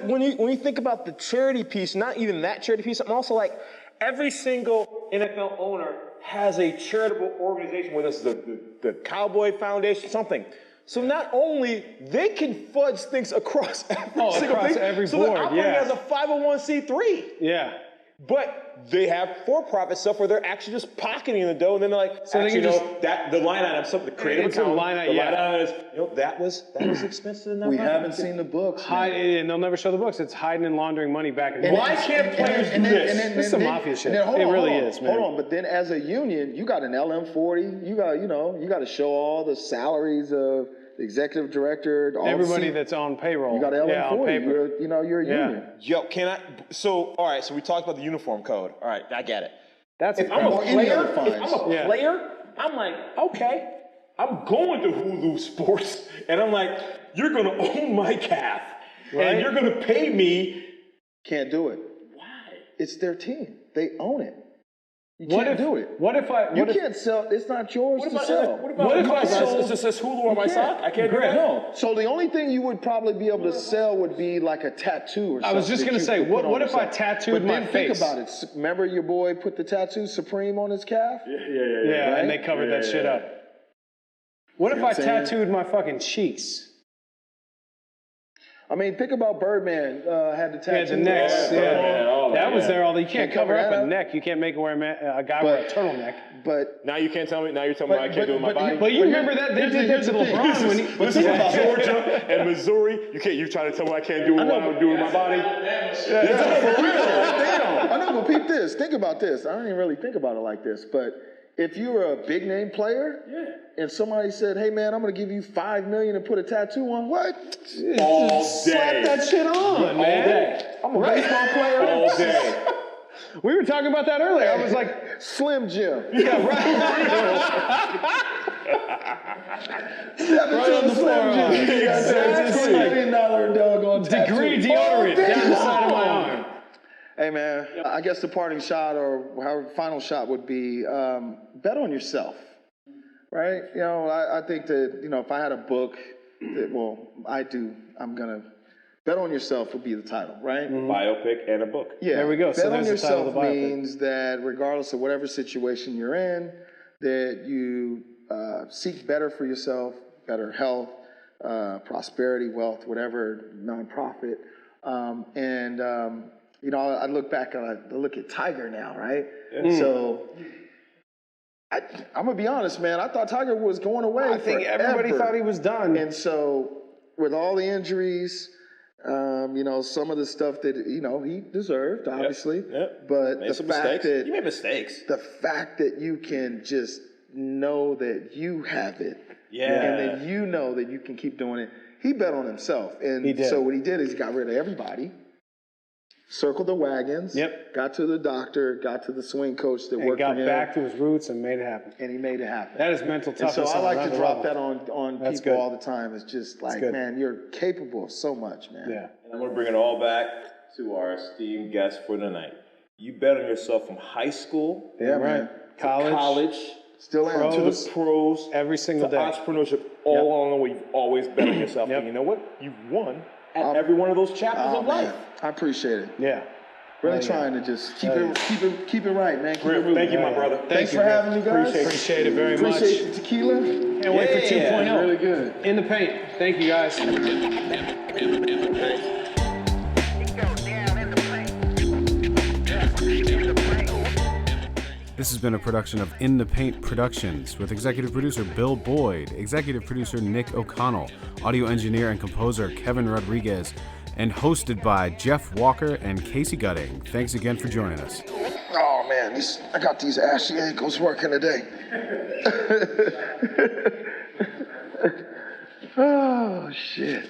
when you think about the charity piece, not even that charity piece, I'm also like, every single NFL owner has a charitable organization, whether it's the Cowboy Foundation, something. So not only they can fudge things across every single thing, every so board, they're operating as a 501c3. Yeah. But they have for-profit stuff where they're actually just pocketing the dough, and then they're like, So actually, they can that the line item, something, the creative It's a account, line item, the line item is, that was expensive enough. We haven't seen the books. man. And they'll never show the books. It's hiding and laundering money back and forth. Why can't players do this? This is some mafia shit. It Hold really on, is, man. Hold on, but then as a union, you got an LM40. You got to show all the salaries of the executive director. Everybody that's on payroll. You got an LM40. on paper. You're a union. Yo, all right, so we talked about the uniform code. All right, I get it. That's If I'm a Or any other player, fines. I'm like, okay, I'm going to Hulu Sports, and I'm like, you're going to own my calf, and you're going to pay me. Can't do it. Why? It's their team. they own it. You What can't if- do it. what if I- You what if- can't sell. It's not yours to What sell. if I sold? sold- It says Hulu on my sock. I can't do that. No. So the only thing you would probably be able to sell would be like a tattoo or something. I was just that gonna you say, could put on what if I yourself. tattooed But my then face? Think about it. Remember your boy put the tattoo Supreme on his calf? Yeah, Right? and they covered that shit up. What if what I I'm saying? tattooed my fucking cheeks? I mean, think about Birdman had the tattoo. Yeah, the necks. Yeah, that was there all day. You can't Can't cover cover up that a up. neck. You can't make a guy wear a turtleneck. But Now you can't tell me. Now you're telling me I can't do it with my body. But you remember that they did that to LeBron when he. This is Georgia and Missouri. You trying to tell me I can't do what I would do with my body? Damn. I know, but peep this. Think about this. I don't even really think about it like this, but if you were a big name player, and somebody said, "Hey man, I'm gonna give you $5 million to put a tattoo on," what? All Slap day. that shit on, man. I'm a baseball player. All day. We were talking about that earlier. I was like, Slim Jim. yeah, right. Right on the floor. Exactly. $20 million doggone tattoo. Degree deodorant down the side of my arm. Hey man, I guess the parting shot or however final shot would be bet on yourself, right? You know, I think that, you know, if I had a book, I'm gonna bet on yourself would be the title, right? Biopic and a book. Yeah. There we go. Bet So on there's the title yourself of the biopic. means that regardless of whatever situation you're in, that you seek better for yourself, better health, prosperity, wealth, whatever nonprofit, you know, I look back and I look at Tiger now, right? So I'm gonna be honest, man. I thought Tiger was going away. I think everybody forever. thought he was done. And so, with all the injuries, you know, some of the stuff that he deserved, obviously. Yep. But Made the some fact mistakes. that You made mistakes. the fact that you can just know that you have it, Yeah. and that you know that you can keep doing it. He bet on himself, and He did. so what he did is he got rid of everybody. Circled the wagons. Yep. Got to the doctor. Got to the swing coach that And worked got for him, back to his roots and made it happen. and he made it happen. That is mental And toughness. so I on like to another drop level. that on That's people good. all the time. It's just like, good. man, you're capable of so much, man. Yeah. And I'm going to bring it all back to our esteemed guest for tonight. You bet on yourself from high school, Yeah, man. Right. College. Still am. Pros. to the pros, Every single to day. entrepreneurship, all along the way. You've always bet on yourself. Yep. And you know what? You've won at every one of those chapters Oh, of man. life. I appreciate it. Yeah. Really Oh, yeah. trying to just keep Oh, it right, man. Keep it Griff, moving. thank you, my brother. Thanks you, for Griff. having me, guys. Appreciate it very much. Appreciate the tequila. Can't wait for 2.0. Really good. In the paint. Thank you, guys. This has been a production of In the Paint Productions with executive producer Bill Boyd, executive producer Nick O'Connell, audio engineer and composer Kevin Rodriguez, and hosted by Jeff Walker and Casey Gutting. Thanks again for joining us. Oh man, I got these ashy ankles working today. Oh shit.